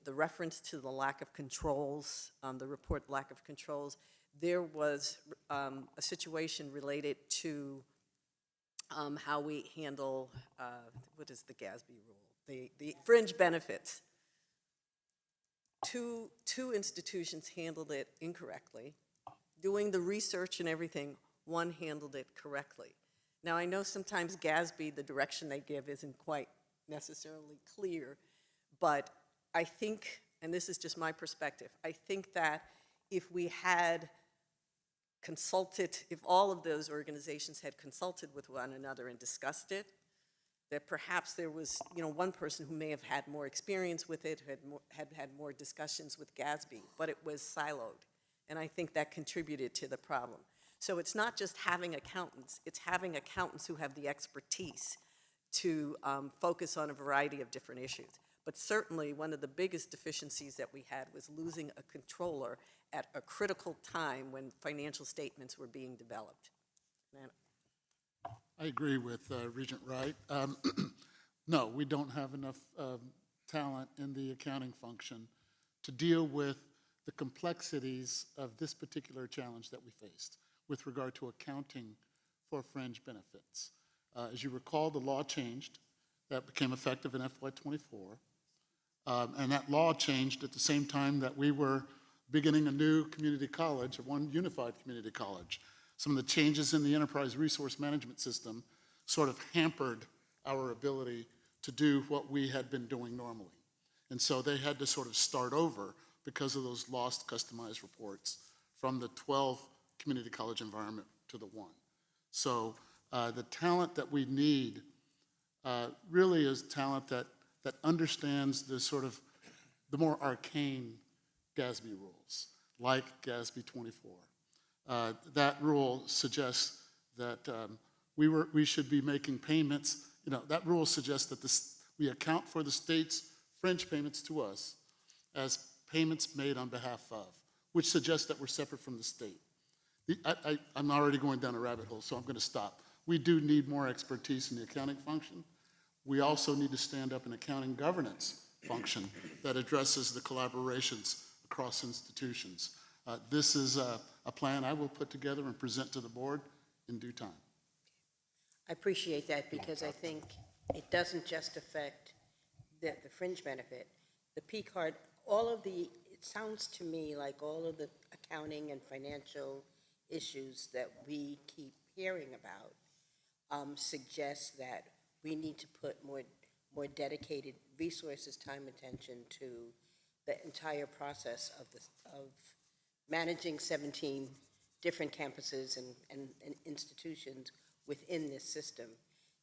reference to the lack of controls, the report lack of controls, there was a situation related to how we handle, what is the GASB rule? The fringe benefits. Two institutions handled it incorrectly. Doing the research and everything, one handled it correctly. Now, I know sometimes GASB, the direction they give isn't quite necessarily clear, but I think, and this is just my perspective, I think that if we had consulted, if all of those organizations had consulted with one another and discussed it, that perhaps there was, one person who may have had more experience with it, had more discussions with GASB, but it was siloed. And I think that contributed to the problem. So it's not just having accountants, it's having accountants who have the expertise to focus on a variety of different issues. But certainly one of the biggest deficiencies that we had was losing a controller at a critical time when financial statements were being developed. I agree with Regent Wright. No, we don't have enough talent in the accounting function to deal with the complexities of this particular challenge that we faced with regard to accounting for fringe benefits. As you recall, the law changed. That became effective in FY24. And that law changed at the same time that we were beginning a new community college, one unified community college. Some of the changes in the enterprise resource management system sort of hampered our ability to do what we had been doing normally. And so they had to sort of start over because of those lost customized reports from the 12 community college environment to the one. So the talent that we need really is talent that understands the sort of the more arcane GASB rules, like GASB 24. That rule suggests that we should be making payments. That rule suggests that we account for the state's fringe payments to us as payments made on behalf of, which suggests that we're separate from the state. I'm already going down a rabbit hole, so I'm going to stop. We do need more expertise in the accounting function. We also need to stand up an accounting governance function that addresses the collaborations across institutions. This is a plan I will put together and present to the board in due time. I appreciate that because I think it doesn't just affect the fringe benefit. The P card, it sounds to me like all of the accounting and financial issues that we keep hearing about suggest that we need to put more dedicated resources, time, attention to the entire process of managing 17 different campuses and institutions within this system.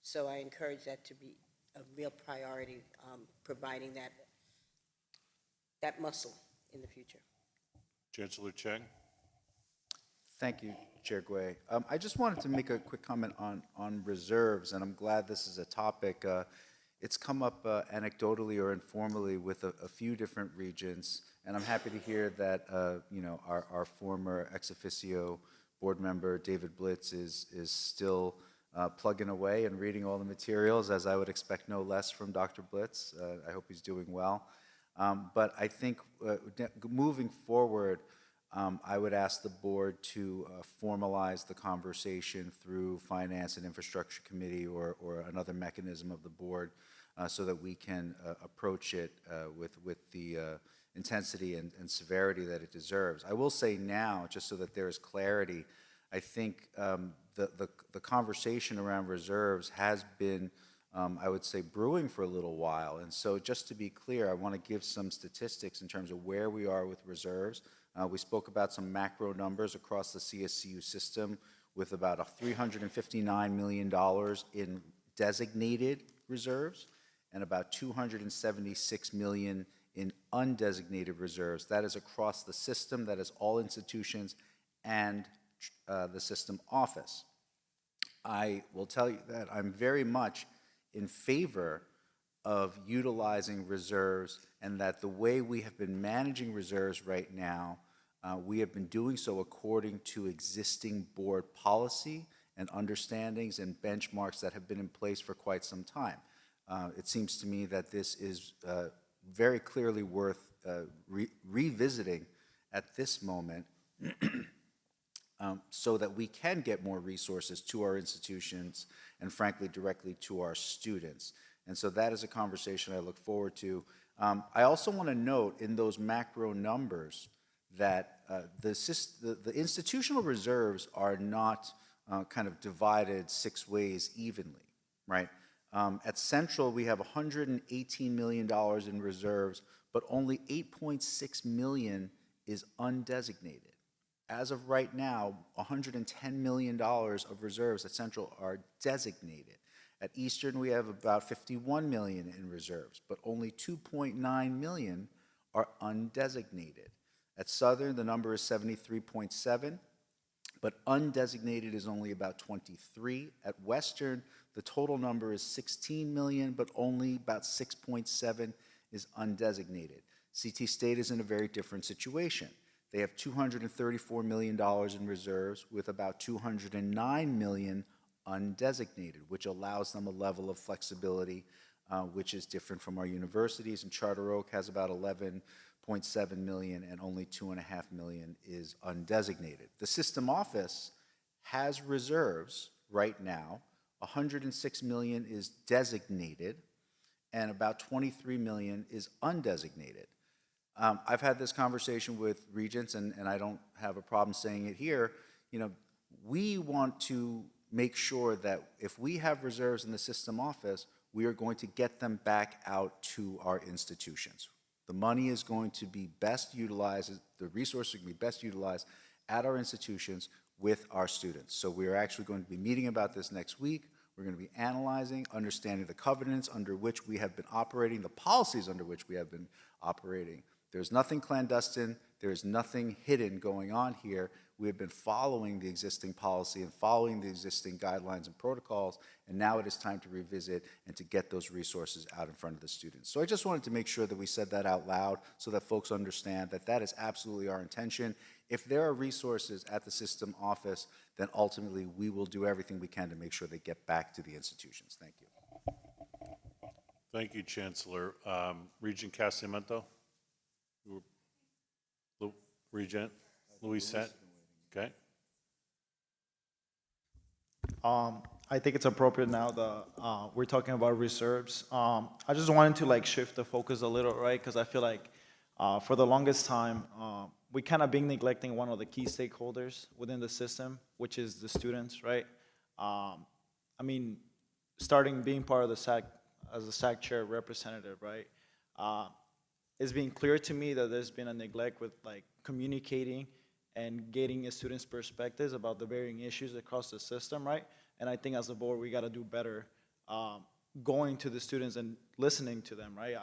So I encourage that to be a real priority, providing that muscle in the future. Chancellor Chang? Thank you, Chair Gui. I just wanted to make a quick comment on reserves, and I'm glad this is a topic. It's come up anecdotally or informally with a few different regions, and I'm happy to hear that our former ex officio board member David Blitz is still plugging away and reading all the materials, as I would expect no less from Dr. Blitz. I hope he's doing well. But I think moving forward, I would ask the board to formalize the conversation through Finance and Infrastructure Committee or another mechanism of the board so that we can approach it with the intensity and severity that it deserves. I will say now, just so that there is clarity, I think the conversation around reserves has been, I would say, brewing for a little while. And so just to be clear, I want to give some statistics in terms of where we are with reserves. We spoke about some macro numbers across the CSCU system with about $359 million in designated reserves and about $276 million in undesignated reserves. That is across the system, that is all institutions and the system office. I will tell you that I'm very much in favor of utilizing reserves, and that the way we have been managing reserves right now, we have been doing so according to existing board policy and understandings and benchmarks that have been in place for quite some time. It seems to me that this is very clearly worth revisiting at this moment so that we can get more resources to our institutions and, frankly, directly to our students. And so that is a conversation I look forward to. I also want to note in those macro numbers that the institutional reserves are not kind of divided 6 ways evenly, right? At Central, we have $118 million in reserves, but only $8.6 million is undesignated. As of right now, $110 million of reserves at Central are designated. At Eastern, we have about $51 million in reserves, but only $2.9 million are undesignated. At Southern, the number is 73.7, but undesignated is only about 23. At Western, the total number is 16 million, but only about 6.7 is undesignated. CT State is in a very different situation. They have $234 million in reserves with about $209 million undesignated, which allows them a level of flexibility which is different from our universities. And Charter Oak has about 11.7 million and only 2.5 million is undesignated. The system office has reserves right now. 106 million is designated and about 23 million is undesignated. I've had this conversation with regents, and I don't have a problem saying it here. We want to make sure that if we have reserves in the system office, we are going to get them back out to our institutions. The money is going to be best utilized, the resources are going to be best utilized at our institutions with our students. So we are actually going to be meeting about this next week. We're going to be analyzing, understanding the covenants under which we have been operating, the policies under which we have been operating. There's nothing clandestine. There's nothing hidden going on here. We have been following the existing policy and following the existing guidelines and protocols, and now it is time to revisit and to get those resources out in front of the students. So I just wanted to make sure that we said that out loud so that folks understand that that is absolutely our intention. If there are resources at the system office, then ultimately we will do everything we can to make sure they get back to the institutions. Thank you. Thank you, Chancellor. Regent Casamento? Regent Louisette? Okay. I think it's appropriate now that we're talking about reserves. I just wanted to shift the focus a little, right? Because I feel like for the longest time, we kind of been neglecting one of the key stakeholders within the system, which is the students, right? I mean, starting being part of the SAC as a SAC chair representative, right? It's been clear to me that there's been a neglect with like communicating and getting a student's perspectives about the varying issues across the system, right? And I think as a board, we got to do better going to the students and listening to them, right?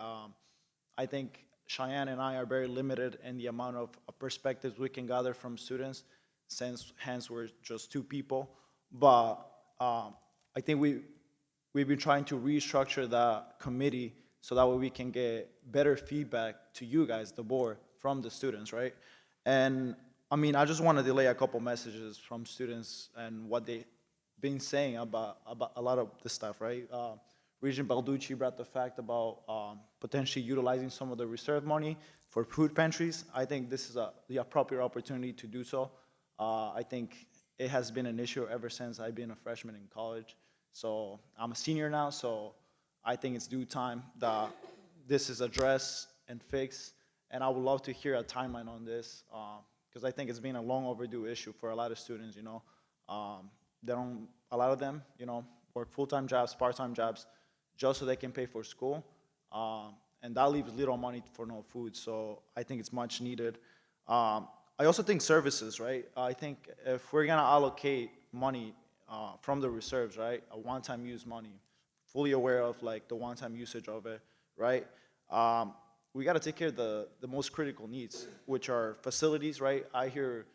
I think Cheyenne and I are very limited in the amount of perspectives we can gather from students, since hence we're just two people. But I think we've been trying to restructure the committee so that way we can get better feedback to you guys, the board, from the students, right? And I mean, I just want to delay a couple messages from students and what they've been saying about a lot of this stuff, right? Regent Balducci brought the fact about potentially utilizing some of the reserve money for food pantries. I think this is the appropriate opportunity to do so. I think it has been an issue ever since I've been a freshman in college. So I'm a senior now, so I think it's due time that this is addressed and fixed. And I would love to hear a timeline on this, because I think it's been a long overdue issue for a lot of students, you know. A lot of them, you know, work full-time jobs, part-time jobs, just so they can pay for school. And that leaves little money for no food, so I think it's much needed. I also think services, right? I think if we're gonna allocate money from the reserves, right, a one-time use money, fully aware of like the one-time usage of it, right? We gotta take care of the most critical needs, which are facilities, right? I hear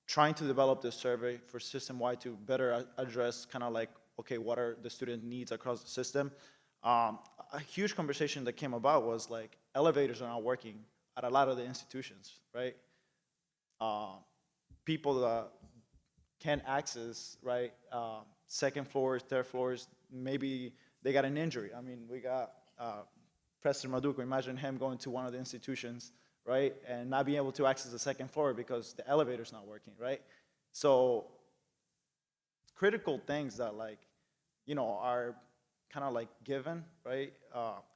trying to develop this survey for system-wide to better address kind of like, okay, what are the student needs across the system? A huge conversation that came about was like elevators are not working at a lot of the institutions, right? People that can't access, right, second floors, third floors, maybe they got an injury. I mean, we got President Maduco, imagine him going to one of the institutions, right, and not being able to access the second floor because the elevator's not working, right? So critical things that like, you know, are kind of like given, right?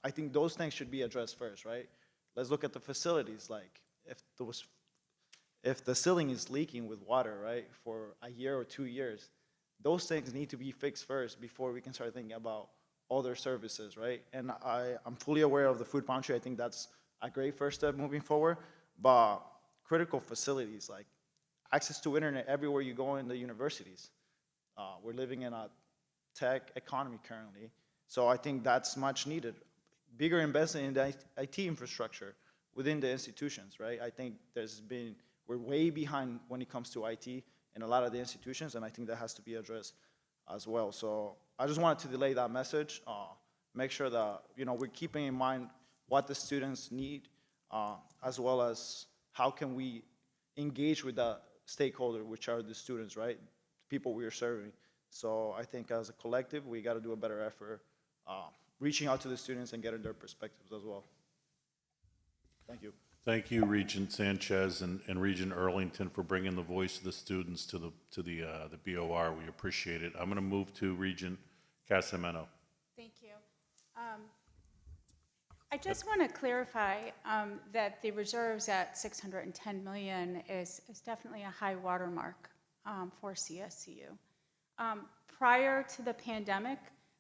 I think those things should be addressed first, right? Let's look at the facilities, like if the ceiling is leaking with water, right, for a year or 2 years, those things need to be fixed first before we can start thinking about other services, right? And I'm fully aware of the food pantry. I think that's a great first step moving forward, but critical facilities like access to internet everywhere you go in the universities. We're living in a tech economy currently, so I think that's much needed. Bigger investment in the IT infrastructure within the institutions, right? I think we're way behind when it comes to IT in a lot of the institutions, and I think that has to be addressed as well. So I just wanted to delay that message, make sure that, you know, we're keeping in mind what the students need, as well as how can we engage with the stakeholder, which are the students, right? People we are serving. So I think as a collective, we got to do a better effort reaching out to the students and getting their perspectives as well. Thank you. Thank you, Regent Sanchez and Regent Earlington, for bringing the voice of the students to the BOR. We appreciate it. I'm going to move to Regent Casamento. Thank you. I just want to clarify that the reserves at $610 million is definitely a high watermark for CSCU. Prior to the pandemic,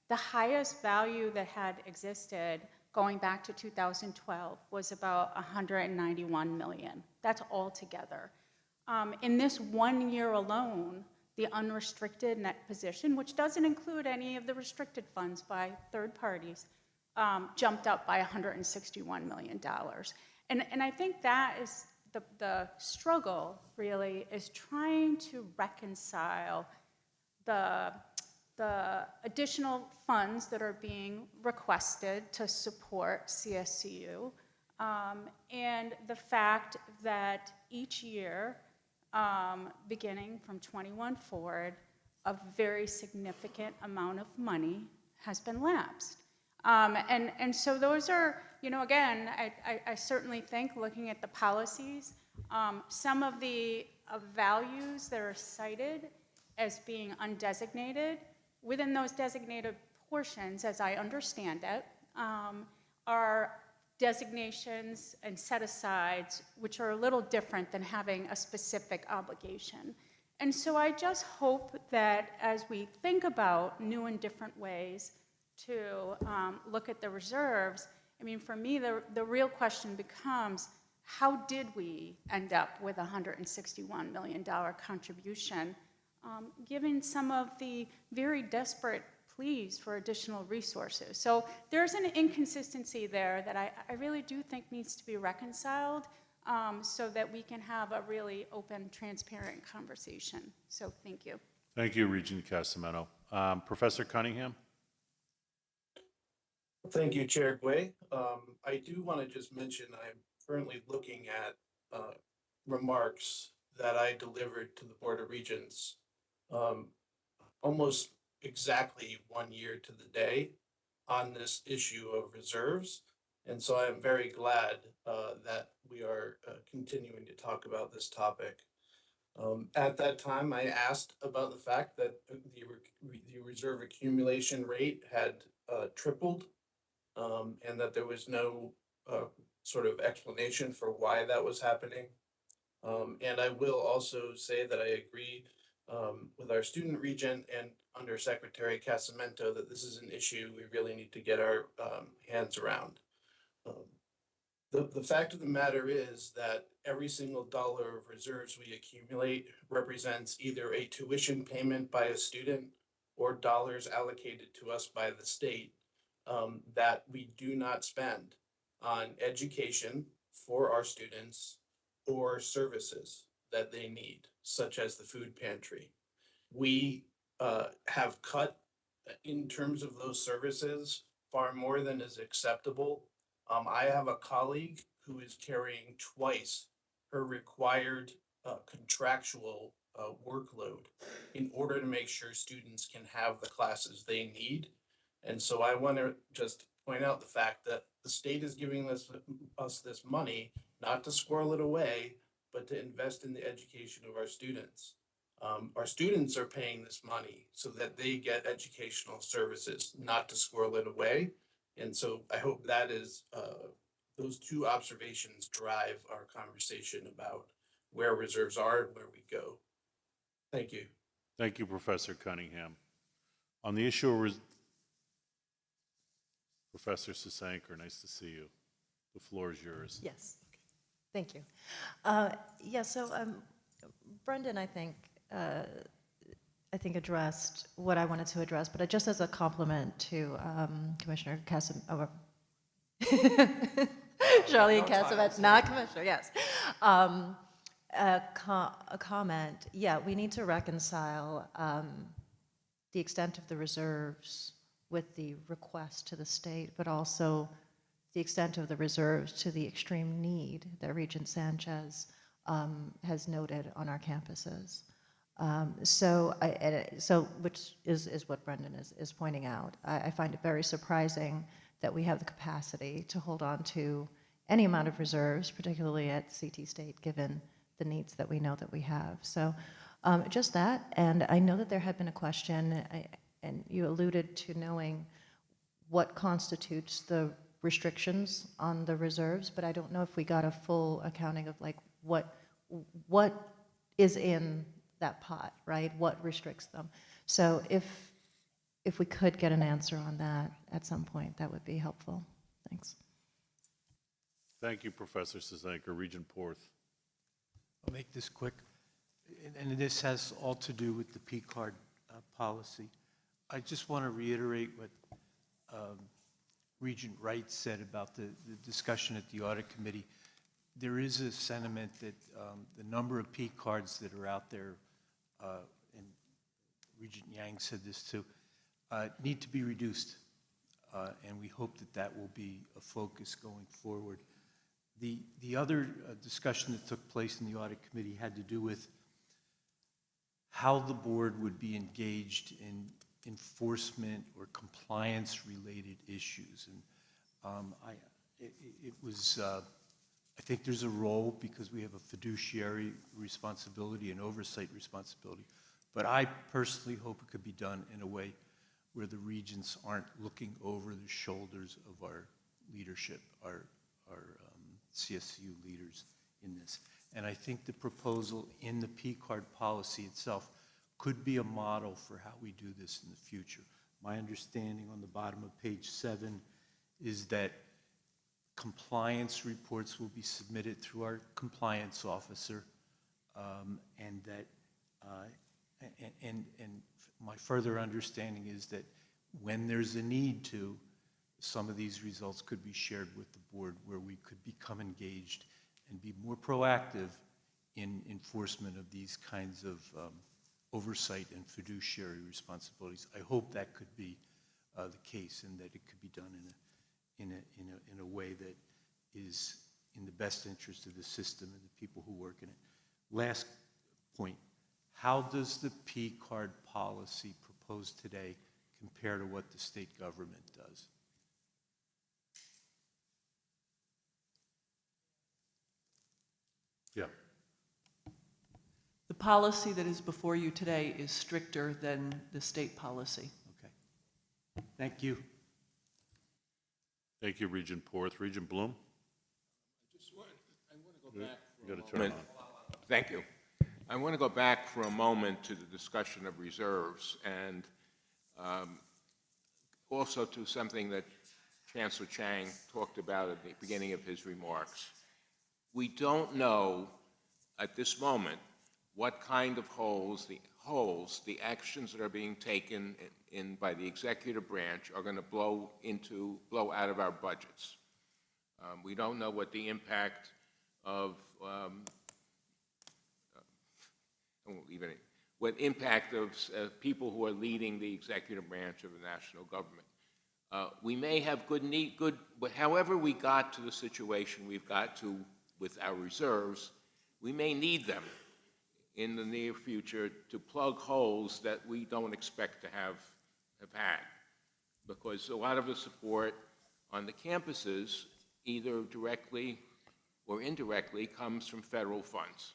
the highest value that had existed going back to 2012 was about $191 million. That's all together. In this 1 year alone, the unrestricted net position, which doesn't include any of the restricted funds by third parties, jumped up by $161 million. And I think that is the struggle, really, is trying to reconcile the additional funds that are being requested to support CSCU, and the fact that each year, beginning from 21 forward, a very significant amount of money has been lapsed. And so those are, you know, again, I certainly think looking at the policies, some of the values that are cited as being undesignated, within those designated portions, as I understand it, are designations and set-asides, which are a little different than having a specific obligation. And so I just hope that as we think about new and different ways to look at the reserves, I mean, for me, the real question becomes, how did we end up with a $161 million contribution, given some of the very desperate pleas for additional resources? So there's an inconsistency there that I really do think needs to be reconciled, so that we can have a really open, transparent conversation. So thank you. Thank you, Regent Casamento. Professor Cunningham? Thank you, Chair Gui. I do want to just mention I'm currently looking at remarks that I delivered to the Board of Regents almost exactly 1 year to the day on this issue of reserves. And so I'm very glad that we are continuing to talk about this topic. At that time, I asked about the fact that the reserve accumulation rate had tripled, and that there was no sort of explanation for why that was happening. And I will also say that I agree with our student regent and Undersecretary Casamento that this is an issue we really need to get our hands around. The fact of the matter is that every single dollar of reserves we accumulate represents either a tuition payment by a student or dollars allocated to us by the state that we do not spend on education for our students or services that they need, such as the food pantry. We have cut in terms of those services far more than is acceptable. I have a colleague who is carrying twice her required contractual workload in order to make sure students can have the classes they need. And so I want to just point out the fact that the state is giving us this money, not to squirrel it away, but to invest in the education of our students. Our students are paying this money so that they get educational services, not to squirrel it away. And so I hope that is, those two observations drive our conversation about where reserves are and where we go. Thank you. Thank you, Professor Cunningham. On the issue of Professor Sasanker, nice to see you. The floor is yours. Yes, thank you. So Brendan, I think addressed what I wanted to address, but just as a compliment to Commissioner Charlie and Casamento, not Commissioner, yes. A comment, yeah, we need to reconcile the extent of the reserves with the request to the state, but also the extent of the reserves to the extreme need that Regent Sanchez has noted on our campuses. Which is what Brendan is pointing out. I find it very surprising that we have the capacity to hold on to any amount of reserves, particularly at CT State, given the needs that we know that we have. So just that, and I know that there had been a question, and you alluded to knowing what constitutes the restrictions on the reserves, but I don't know if we got a full accounting of like what is in that pot, right? What restricts them? So if we could get an answer on that at some point, that would be helpful. Thanks. Thank you, Professor Sasanker. Regent Porth. I'll make this quick, and this has all to do with the P card policy. I just want to reiterate what Regent Wright said about the discussion at the Audit Committee. There is a sentiment that the number of P cards that are out there, and Regent Yang said this too, need to be reduced, and we hope that that will be a focus going forward. The other discussion that took place in the Audit Committee had to do with how the board would be engaged in enforcement or compliance-related issues. And I think there's a role because we have a fiduciary responsibility and oversight responsibility. But I personally hope it could be done in a way where the regents aren't looking over the shoulders of our leadership, our CSU leaders in this. And I think the proposal in the P card policy itself could be a model for how we do this in the future. My understanding on the bottom of page 7 is that compliance reports will be submitted through our compliance officer, and that and my further understanding is that when there's a need to, some of these results could be shared with the board, where we could become engaged and be more proactive in enforcement of these kinds of oversight and fiduciary responsibilities. I hope that could be the case, and that it could be done in a way that is in the best interest of the system and the people who work in it. Last point, how does the P card policy proposed today compare to what the state government does? Yeah. The policy that is before you today is stricter than the state policy. Okay. Thank you. Thank you, Regent Porth. Regent Bloom? I want to go back You got to turn it on. Thank you. I want to go back for a moment to the discussion of reserves, and also to something that Chancellor Chang talked about at the beginning of his remarks. We don't know at this moment what kind of holes the actions that are being taken by the executive branch are going to blow out of our budgets. We don't know what the impact of people who are leading the executive branch of the national government. We may have however we got to the situation we've got to with our reserves, we may need them in the near future to plug holes that we don't expect to have had. Because a lot of the support on the campuses, either directly or indirectly, comes from federal funds.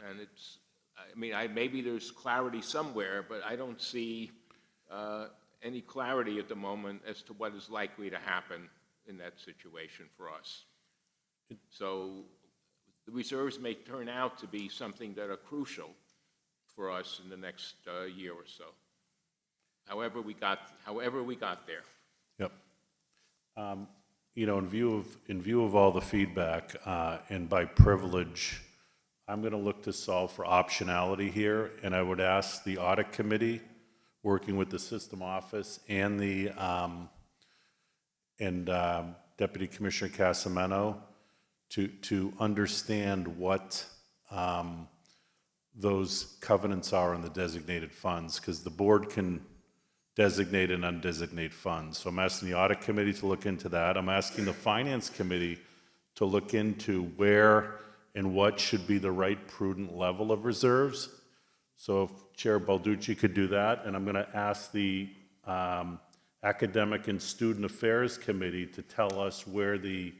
And it's, I mean, maybe there's clarity somewhere, but I don't see any clarity at the moment as to what is likely to happen in that situation for us. So the reserves may turn out to be something that are crucial for us in the next year or so. However we got there. Yep. You know, in view of all the feedback, and by privilege, I'm going to look to solve for optionality here, and I would ask the audit committee, working with the system office and the Deputy Commissioner Casamento, to understand what those covenants are in the designated funds, because the board can designate and undesignate funds. So I'm asking the audit committee to look into that. I'm asking the finance committee to look into where and what should be the right prudent level of reserves. So if Chair Balducci could do that, and I'm going to ask the Academic and Student Affairs Committee to tell us where the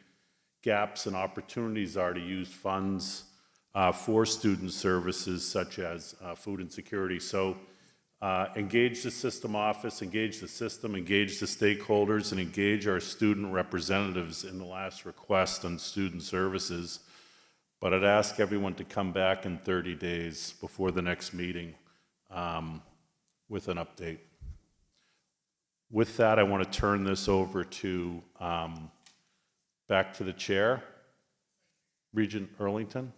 gaps and opportunities are to use funds for student services such as food insecurity. So engage the system office, engage the system, engage the stakeholders, and engage our student representatives in the last request on student services. But I'd ask everyone to come back in 30 days before the next meeting with an update. With that, I want to turn this over to back to the chair, Regent Earlington.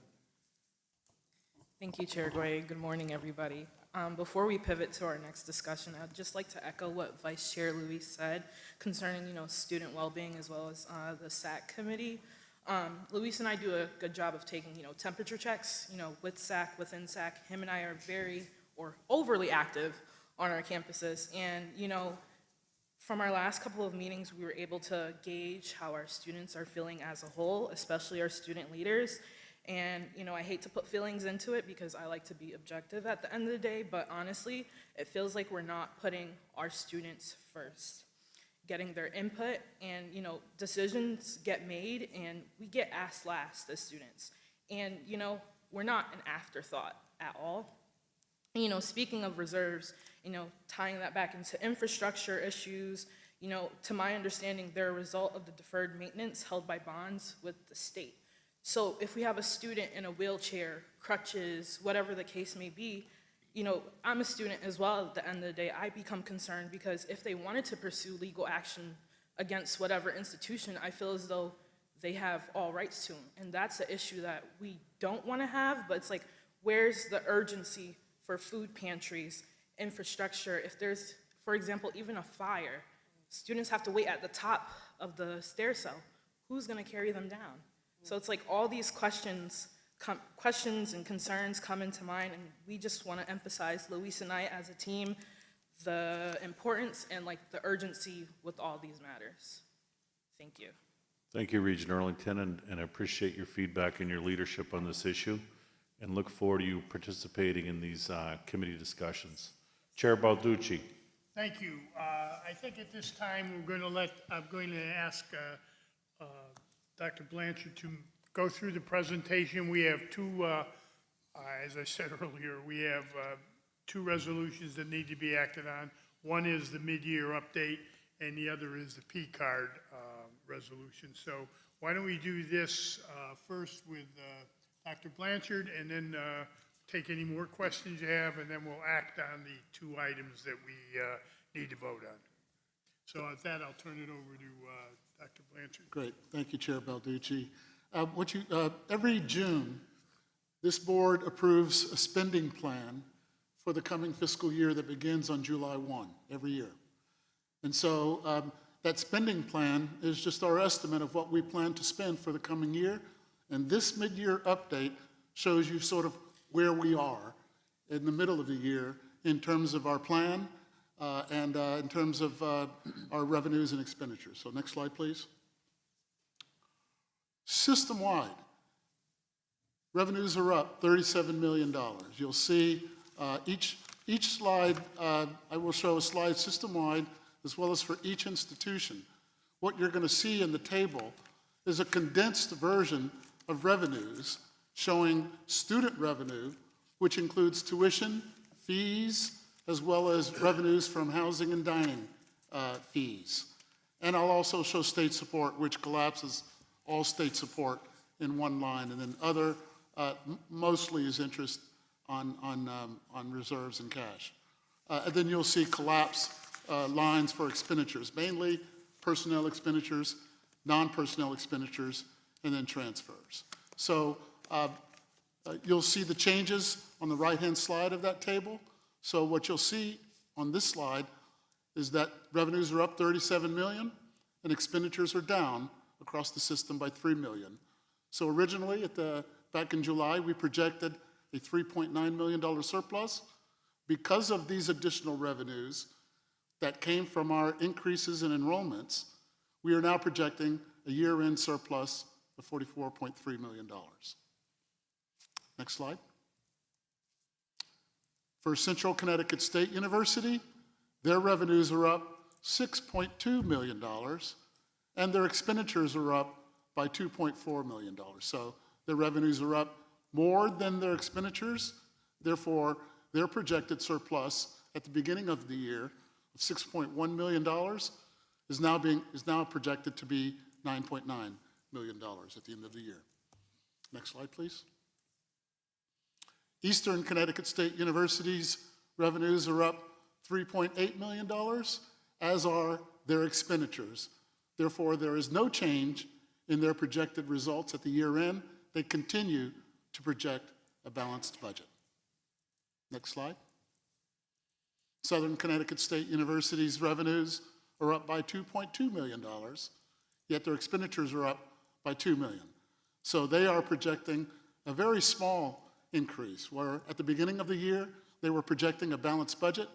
Thank you, Chair Guay. Good morning, everybody. Before we pivot to our next discussion, I'd just like to echo what Vice Chair Luis said concerning, student well-being as well as the SAC committee. Luis and I do a good job of taking, temperature checks, with SAC, within SAC. Him and I are very or overly active on our campuses. And, from our last couple of meetings, we were able to gauge how our students are feeling as a whole, especially our student leaders. And, I hate to put feelings into it because I like to be objective at the end of the day, but honestly, it feels like we're not putting our students first. Getting their input and, decisions get made and we get asked last as students. And, we're not an afterthought at all. Speaking of reserves, tying that back into infrastructure issues, to my understanding, they're a result of the deferred maintenance held by bonds with the state. So if we have a student in a wheelchair, crutches, whatever the case may be, you know, I'm a student as well. At the end of the day, I become concerned because if they wanted to pursue legal action against whatever institution, I feel as though they have all rights to them. And that's an issue that we don't want to have, but it's like, where's the urgency for food pantries, infrastructure? If there's, for example, even a fire, students have to wait at the top of the stair cell. Who's going to carry them down? So it's like all these questions and concerns come into mind, and we just want to emphasize, Luis and I as a team, the importance and like the urgency with all these matters. Thank you. Thank you, Regent Arlington, and I appreciate your feedback and your leadership on this issue, and look forward to you participating in these committee discussions. Chair Balducci. Thank you. I think at this time, I'm going to ask Dr. Blanchard to go through the presentation. We have two, as I said earlier, we have two resolutions that need to be acted on. One is the mid-year update, and the other is the P-card resolution. So why don't we do this first with Dr. Blanchard, and then take any more questions you have, and then we'll act on the two items that we need to vote on. So at that, I'll turn it over to Dr. Blanchard. Great. Thank you, Chair Balducci. Every June, this board approves a spending plan for the coming fiscal year that begins on July 1 every year. And so that spending plan is just our estimate of what we plan to spend for the coming year. And this mid-year update shows you sort of where we are in the middle of the year in terms of our plan and in terms of our revenues and expenditures. So next slide, please. System-wide, revenues are up $37 million. You'll see each slide, I will show a slide system-wide as well as for each institution. What you're going to see in the table is a condensed version of revenues showing student revenue, which includes tuition, fees, as well as revenues from housing and dining fees. And I'll also show state support, which collapses all state support in one line, and then other mostly is interest on reserves and cash. And then you'll see collapse lines for expenditures, mainly personnel expenditures, non-personnel expenditures, and then transfers. So you'll see the changes on the right-hand side of that table. So what you'll see on this slide is that revenues are up $37 million and expenditures are down across the system by $3 million. So originally, back in July, we projected a $3.9 million surplus. Because of these additional revenues that came from our increases in enrollments, we are now projecting a year-end surplus of $44.3 million. Next slide. For Central Connecticut State University, their revenues are up $6.2 million, and their expenditures are up by $2.4 million. So their revenues are up more than their expenditures. Therefore, their projected surplus at the beginning of the year of $6.1 million is now projected to be $9.9 million at the end of the year. Next slide, please. Eastern Connecticut State University's revenues are up $3.8 million, as are their expenditures. Therefore, there is no change in their projected results at the year end. They continue to project a balanced budget. Next slide. Southern Connecticut State University's revenues are up by $2.2 million, yet their expenditures are up by $2 million. So they are projecting a very small increase, where at the beginning of the year, they were projecting a balanced budget.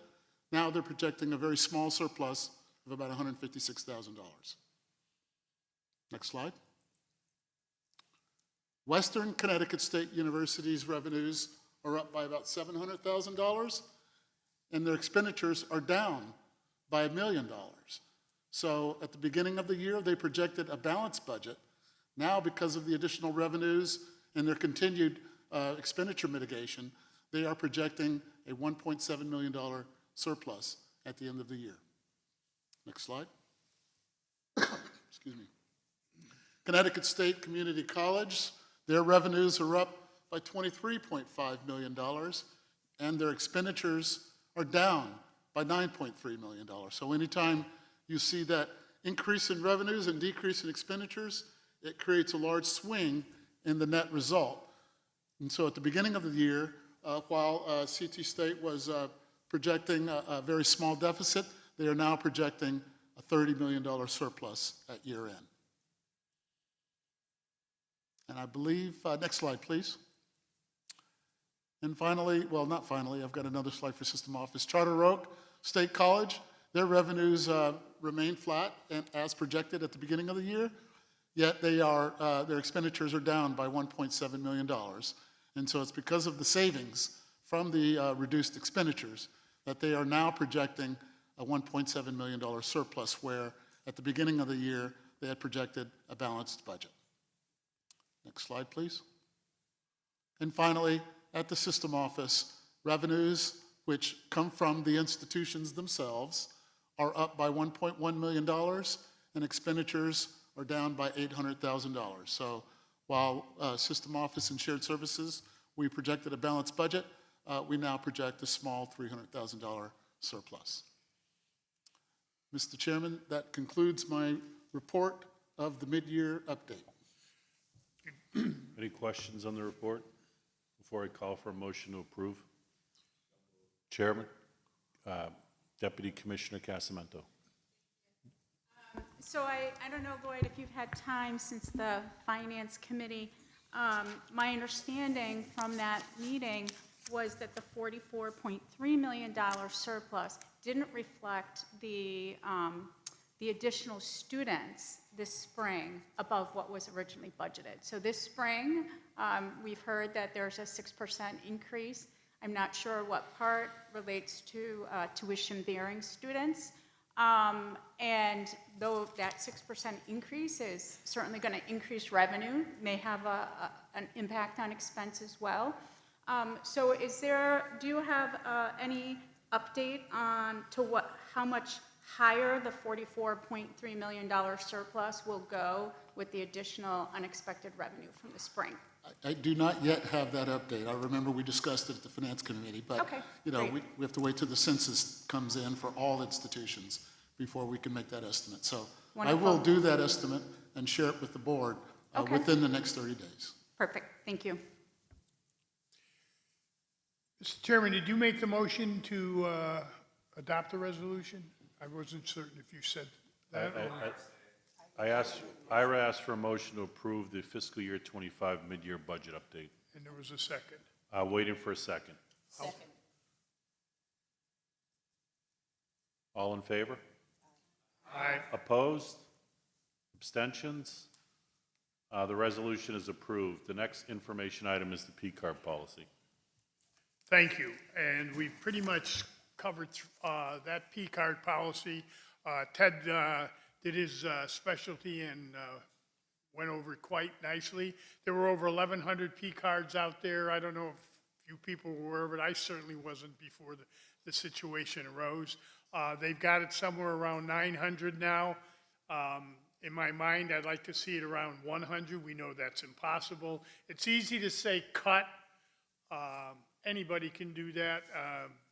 Now they're projecting a very small surplus of about $156,000. Next slide. Western Connecticut State University's revenues are up by about $700,000, and their expenditures are down by $1 million. So at the beginning of the year, they projected a balanced budget. Now, because of the additional revenues and their continued expenditure mitigation, they are projecting a $1.7 million surplus at the end of the year. Next slide. Excuse me. Connecticut State Community College, Their revenues are up by $23.5 million, and their expenditures are down by $9.3 million. So anytime you see that increase in revenues and decrease in expenditures, it creates a large swing in the net result. And so at the beginning of the year, while CT State was projecting a very small deficit, they are now projecting a $30 million surplus at year end. And I believe, next slide, please. And finally, well, not finally, I've got another slide for System Office. Charter Oak State College, their revenues remain flat and as projected at the beginning of the year, yet their expenditures are down by $1.7 million. And so it's because of the savings from the reduced expenditures that they are now projecting a $1.7 million surplus, where at the beginning of the year, they had projected a balanced budget. Next slide, please. And finally, at the System Office, revenues, which come from the institutions themselves, are up by $1.1 million, and expenditures are down by $800,000. So while System Office and Shared Services, we projected a balanced budget, we now project a small $300,000 surplus. Mr. Chairman, that concludes my report of the mid-year update. Any questions on the report before I call for a motion to approve? Chairman, Deputy Commissioner Casamento. So I don't know, Lloyd, if you've had time since the Finance Committee. My understanding from that meeting was that the $44.3 million surplus didn't reflect the additional students this spring above what was originally budgeted. So this spring, we've heard that there's a 6% increase. I'm not sure what part relates to tuition-bearing students. And though that 6% increase is certainly going to increase revenue, may have an impact on expense as well. So do you have any update on how much higher the $44.3 million surplus will go with the additional unexpected revenue from the spring? I do not yet have that update. I remember we discussed it at the Finance Committee, but Okay, we have to wait till the census comes in for all institutions before we can make that estimate. So Wonderful. I will do that estimate and share it with the board Okay. within the next 30 days. Perfect, thank you. Mr. Chairman, did you make the motion to adopt the resolution? I wasn't certain if you said that. Ira asked for a motion to approve the fiscal year 25 mid-year budget update. And there was a second. Waiting for a second. Second. All in favor? Aye. Opposed? Abstentions? The resolution is approved. The next information item is the P-card policy. Thank you. And we pretty much covered that P-card policy. Ted did his specialty and went over it quite nicely. There were over 1,100 P-cards out there. I don't know if you people were aware, but I certainly wasn't before the situation arose. They've got it somewhere around 900 now. In my mind, I'd like to see it around 100. We know that's impossible. It's easy to say cut. Anybody can do that.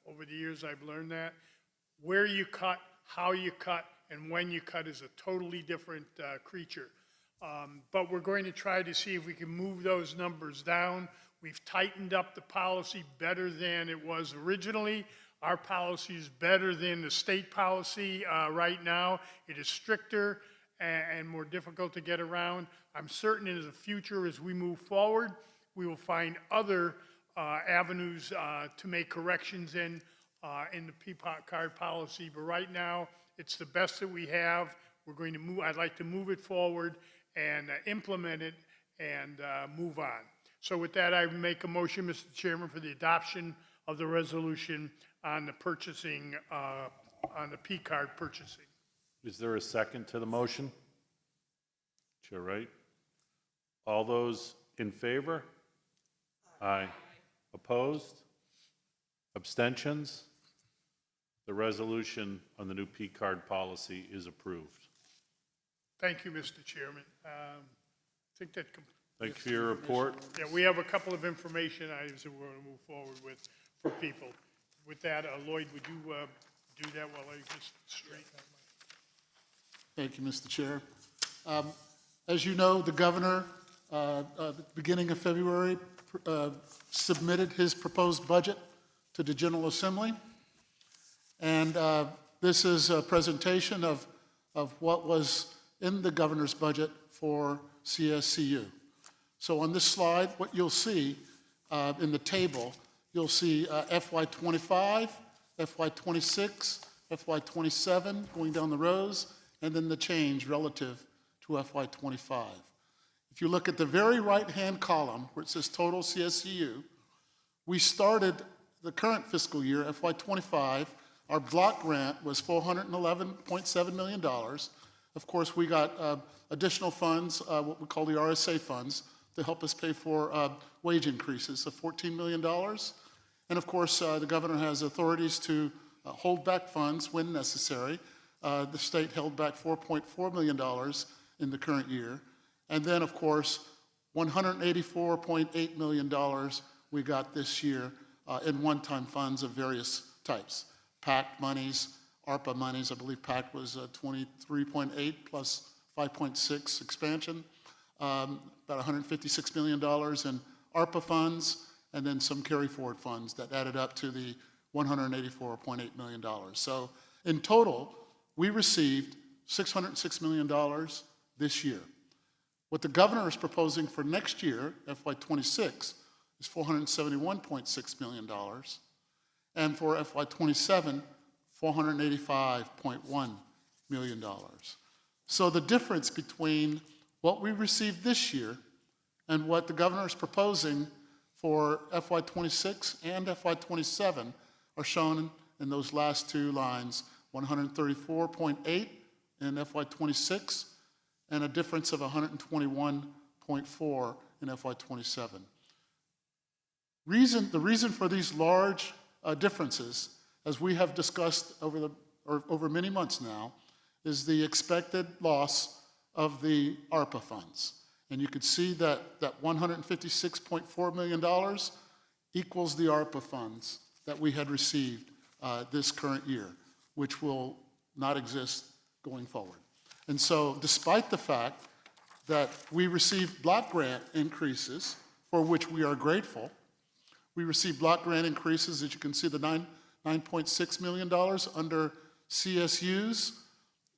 Over the years, I've learned that. Where you cut, how you cut, and when you cut is a totally different creature. But we're going to try to see if we can move those numbers down. We've tightened up the policy better than it was originally. Our policy is better than the state policy right now. It is stricter and more difficult to get around. I'm certain in the future, as we move forward, we will find other avenues to make corrections in the P-card policy. But right now, it's the best that we have. We're going to move. I'd like to move it forward and implement it and move on. So with that, I make a motion, Mr. Chairman, for the adoption of the resolution on the purchasing, on the P-card purchasing. Is there a second to the motion? Chair Wright? All those in favor? Aye. Opposed? Abstentions? The resolution on the new P-card policy is approved. Thank you, Mr. Chairman. I think that Thank you for your report. Yeah, we have a couple of information items that we're going to move forward with for people. With that, Lloyd, would you do that while I just straighten out my... Thank you, Mr. Chair. As you know, the governor, at the beginning of February, submitted his proposed budget to the General Assembly. And this is a presentation of what was in the governor's budget for CSCU. So on this slide, what you'll see in the table, you'll see FY25, FY26, FY27 going down the rows, and then the change relative to FY25. If you look at the very right-hand column where it says total CSCU, we started the current fiscal year, FY25, our block grant was $411.7 million. Of course, we got additional funds, what we call the RSA funds, to help us pay for wage increases of $14 million. And of course, the governor has authorities to hold back funds when necessary. The state held back $4.4 million in the current year. And then, of course, $184.8 million we got this year in one-time funds of various types. PAC monies, ARPA monies, I believe PAC was 23.8 plus 5.6 expansion, about $156 million in ARPA funds, and then some carry-forward funds that added up to the $184.8 million. So in total, we received $606 million this year. What the governor is proposing for next year, FY26, is $471.6 million. And for FY27, $485.1 million. So the difference between what we received this year and what the governor is proposing for FY26 and FY27 are shown in those last two lines, 134.8 in FY26 and a difference of 121.4 in FY27. The reason for these large differences, as we have discussed over many months now, is the expected loss of the ARPA funds. And you can see that $156.4 million equals the ARPA funds that we had received this current year, which will not exist going forward. And so despite the fact that we received block grant increases, for which we are grateful, we received block grant increases, as you can see, the $9.6 million under CSUs.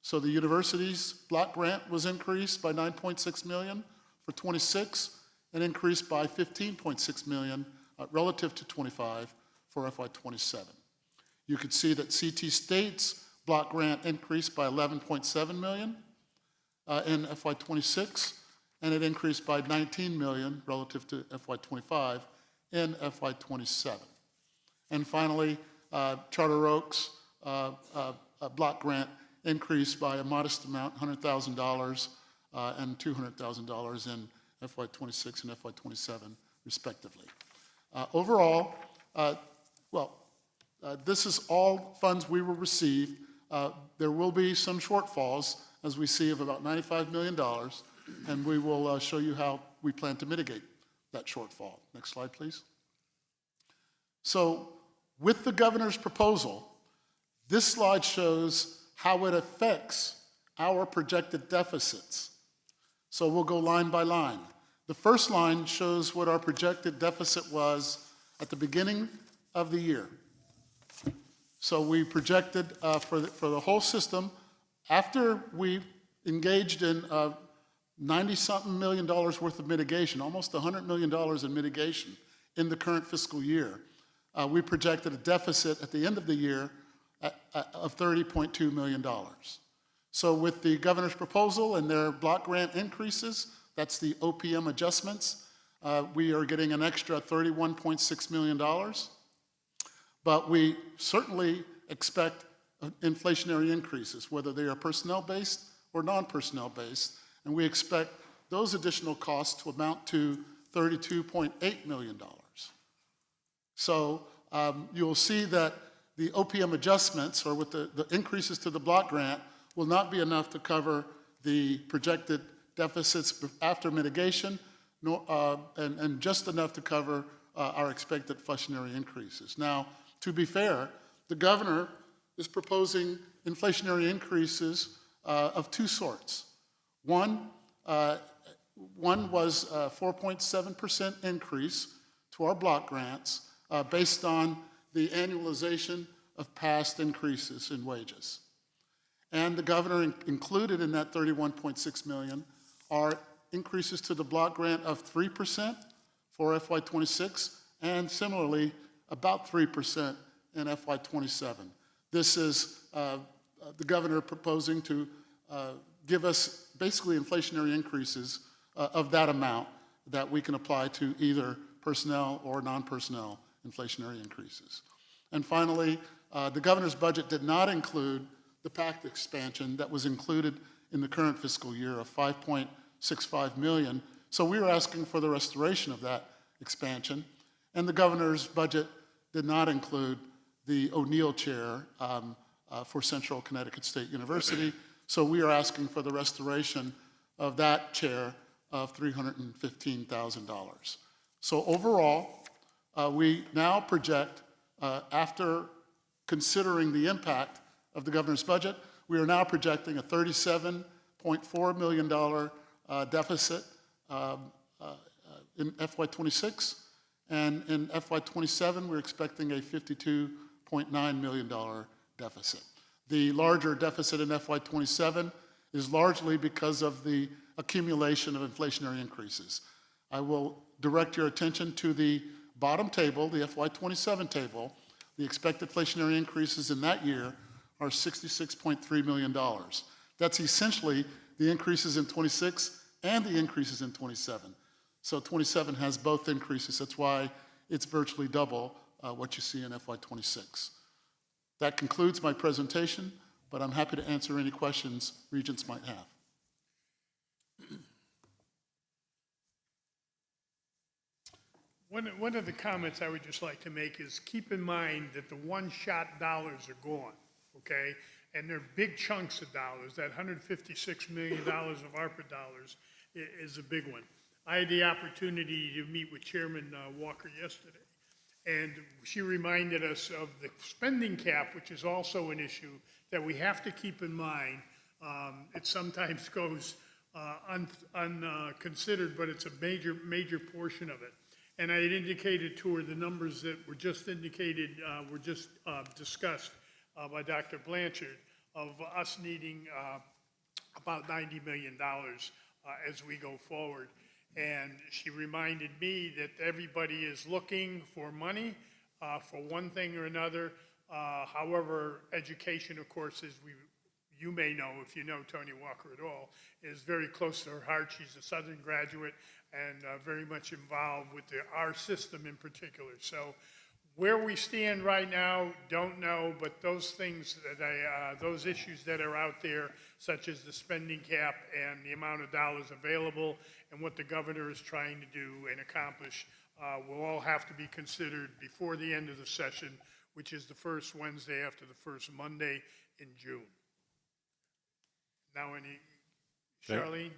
So the university's block grant was increased by $9.6 million for 26 and increased by $15.6 million relative to 25 for FY27. You can see that CT State's block grant increased by $11.7 million in FY26, and it increased by $19 million relative to FY25 in FY27. And finally, Charter Oak's block grant increased by a modest amount, $100,000 and $200,000 in FY26 and FY27, respectively. Overall, this is all funds we will receive. There will be some shortfalls, as we see, of about $95 million, and we will show you how we plan to mitigate that shortfall. Next slide, please. So, with the governor's proposal, this slide shows how it affects our projected deficits. So we'll go line by line. The first line shows what our projected deficit was at the beginning of the year. So we projected for the whole system, after we engaged in 90-something million dollars worth of mitigation, almost $100 million in mitigation in the current fiscal year, we projected a deficit at the end of the year of $30.2 million. So with the governor's proposal and their block grant increases, that's the OPM adjustments, we are getting an extra $31.6 million. But we certainly expect inflationary increases, whether they are personnel-based or non-personnel-based, and we expect those additional costs to amount to $32.8 million. So you'll see that the OPM adjustments, or with the increases to the block grant, will not be enough to cover the projected deficits after mitigation. and just enough to cover our expected inflationary increases. Now, to be fair, the governor is proposing inflationary increases of two sorts. One was a 4.7% increase to our block grants based on the annualization of past increases in wages. And the governor included in that $31.6 million are increases to the block grant of 3% for FY26 and similarly about 3% in FY27. This is the governor proposing to give us basically inflationary increases of that amount that we can apply to either personnel or non-personnel inflationary increases. And finally, the governor's budget did not include the PACT expansion that was included in the current fiscal year of $5.65 million. So we were asking for the restoration of that expansion. And the governor's budget did not include the O'Neill Chair for Central Connecticut State University. So we are asking for the restoration of that chair of $315,000. So overall, we now project, after considering the impact of the governor's budget, we are now projecting a $37.4 million deficit in FY26, and in FY27 we're expecting a $52.9 million deficit. The larger deficit in FY27 is largely because of the accumulation of inflationary increases. I will direct your attention to the bottom table, the FY27 table. The expected inflationary increases in that year are $66.3 million. That's essentially the increases in 26 and the increases in 27. So 27 has both increases. That's why it's virtually double what you see in FY26. That concludes my presentation, but I'm happy to answer any questions regents might have. One of the comments I would just like to make is keep in mind that the one-shot dollars are gone, okay? And they're big chunks of dollars. That $156 million of ARPA dollars is a big one. I had the opportunity to meet with Chairman Walker yesterday, and she reminded us of the spending cap, which is also an issue that we have to keep in mind. It sometimes goes unconsidered, but it's a major portion of it. And I had indicated to her the numbers that were just indicated, were just discussed by Dr. Blanchard, of us needing about $90 million as we go forward. And she reminded me that everybody is looking for money for one thing or another. However, education, of course, as you may know, if you know Tony Walker at all, is very close to her heart. She's a Southern graduate and very much involved with our system in particular. So where we stand right now, don't know, but those things that those issues that are out there, such as the spending cap and the amount of dollars available and what the governor is trying to do and accomplish, will all have to be considered before the end of the session, which is the first Wednesday after the first Monday in June. Now, Charlene?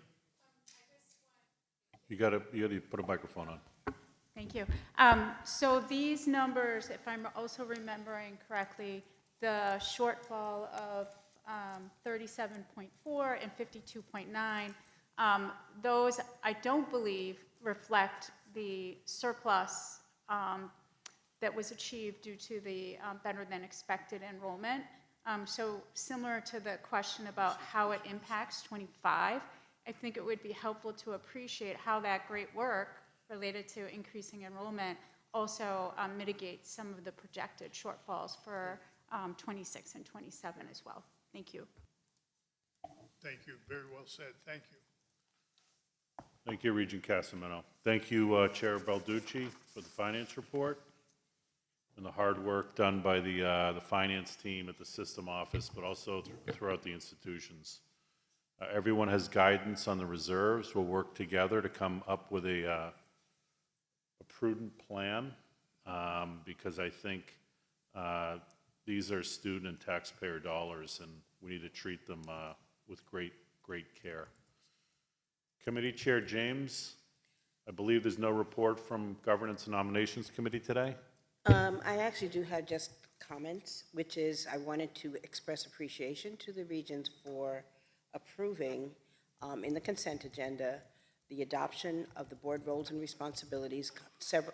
You gotta put a microphone on. Thank you. So these numbers, if I'm also remembering correctly, the shortfall of 37.4 and 52.9, those I don't believe reflect the surplus that was achieved due to the better than expected enrollment. So similar to the question about how it impacts 25, I think it would be helpful to appreciate how that great work related to increasing enrollment also mitigates some of the projected shortfalls for 26 and 27 as well. Thank you. Thank you. Very well said. Thank you. Thank you, Regent Casamino. Thank you, Chair Balducci, for the finance report and the hard work done by the finance team at the system office, but also throughout the institutions. Everyone has guidance on the reserves. We'll work together to come up with a prudent plan because I think these are student and taxpayer dollars, and we need to treat them with great care. Committee Chair James. I believe there's no report from Governance and Nominations Committee today. I actually do have just comments, which is I wanted to express appreciation to the regions for approving in the consent agenda the adoption of the board roles and responsibilities.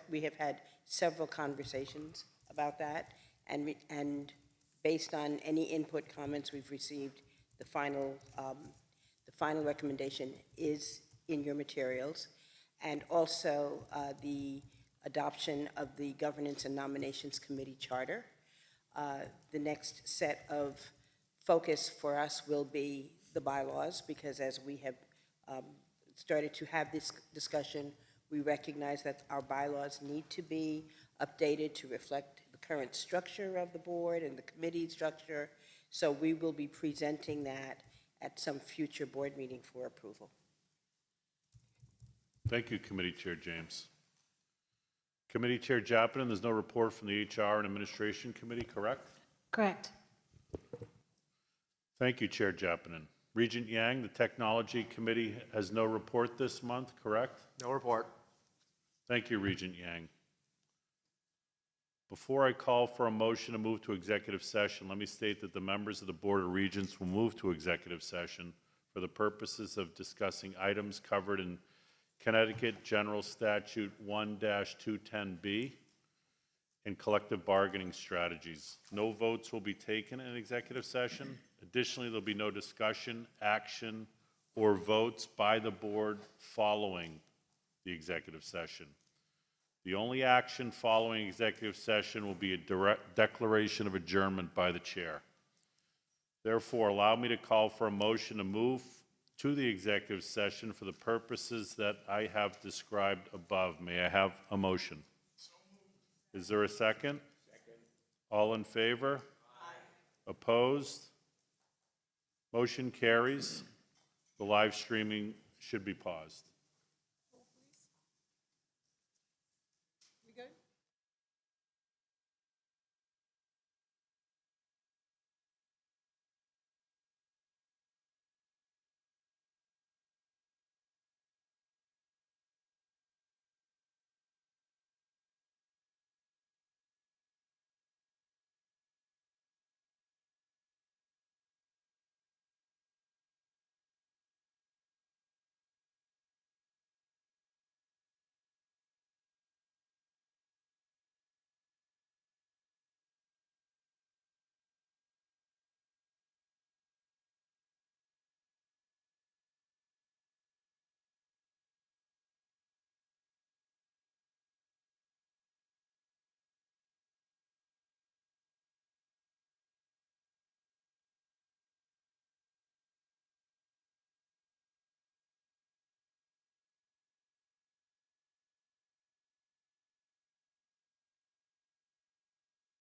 We have had several conversations about that, and based on any input comments we've received, the final recommendation is in your materials, and also the adoption of the Governance and Nominations Committee Charter. The next set of focus for us will be the bylaws, because as we have started to have this discussion, we recognize that our bylaws need to be updated to reflect the current structure of the board and the committee structure. So we will be presenting that at some future board meeting for approval. Thank you, Committee Chair James. Committee Chair Jappanen, there's no report from the HR and Administration Committee, correct? Correct. Thank you, Chair Jappanen. Regent Yang, the Technology Committee has no report this month, correct? No report. Thank you, Regent Yang. Before I call for a motion to move to executive session, let me state that the members of the Board of Regents will move to executive session for the purposes of discussing items covered in Connecticut General Statute 1-210B and collective bargaining strategies. No votes will be taken in executive session. Additionally, there'll be no discussion, action, or votes by the board following the executive session. The only action following executive session will be a direct declaration of adjournment by the chair. Therefore, allow me to call for a motion to move to the executive session for the purposes that I have described above. May I have a motion? Is there a second? Second. All in favor? Aye. Opposed? Motion carries. The live streaming should be paused.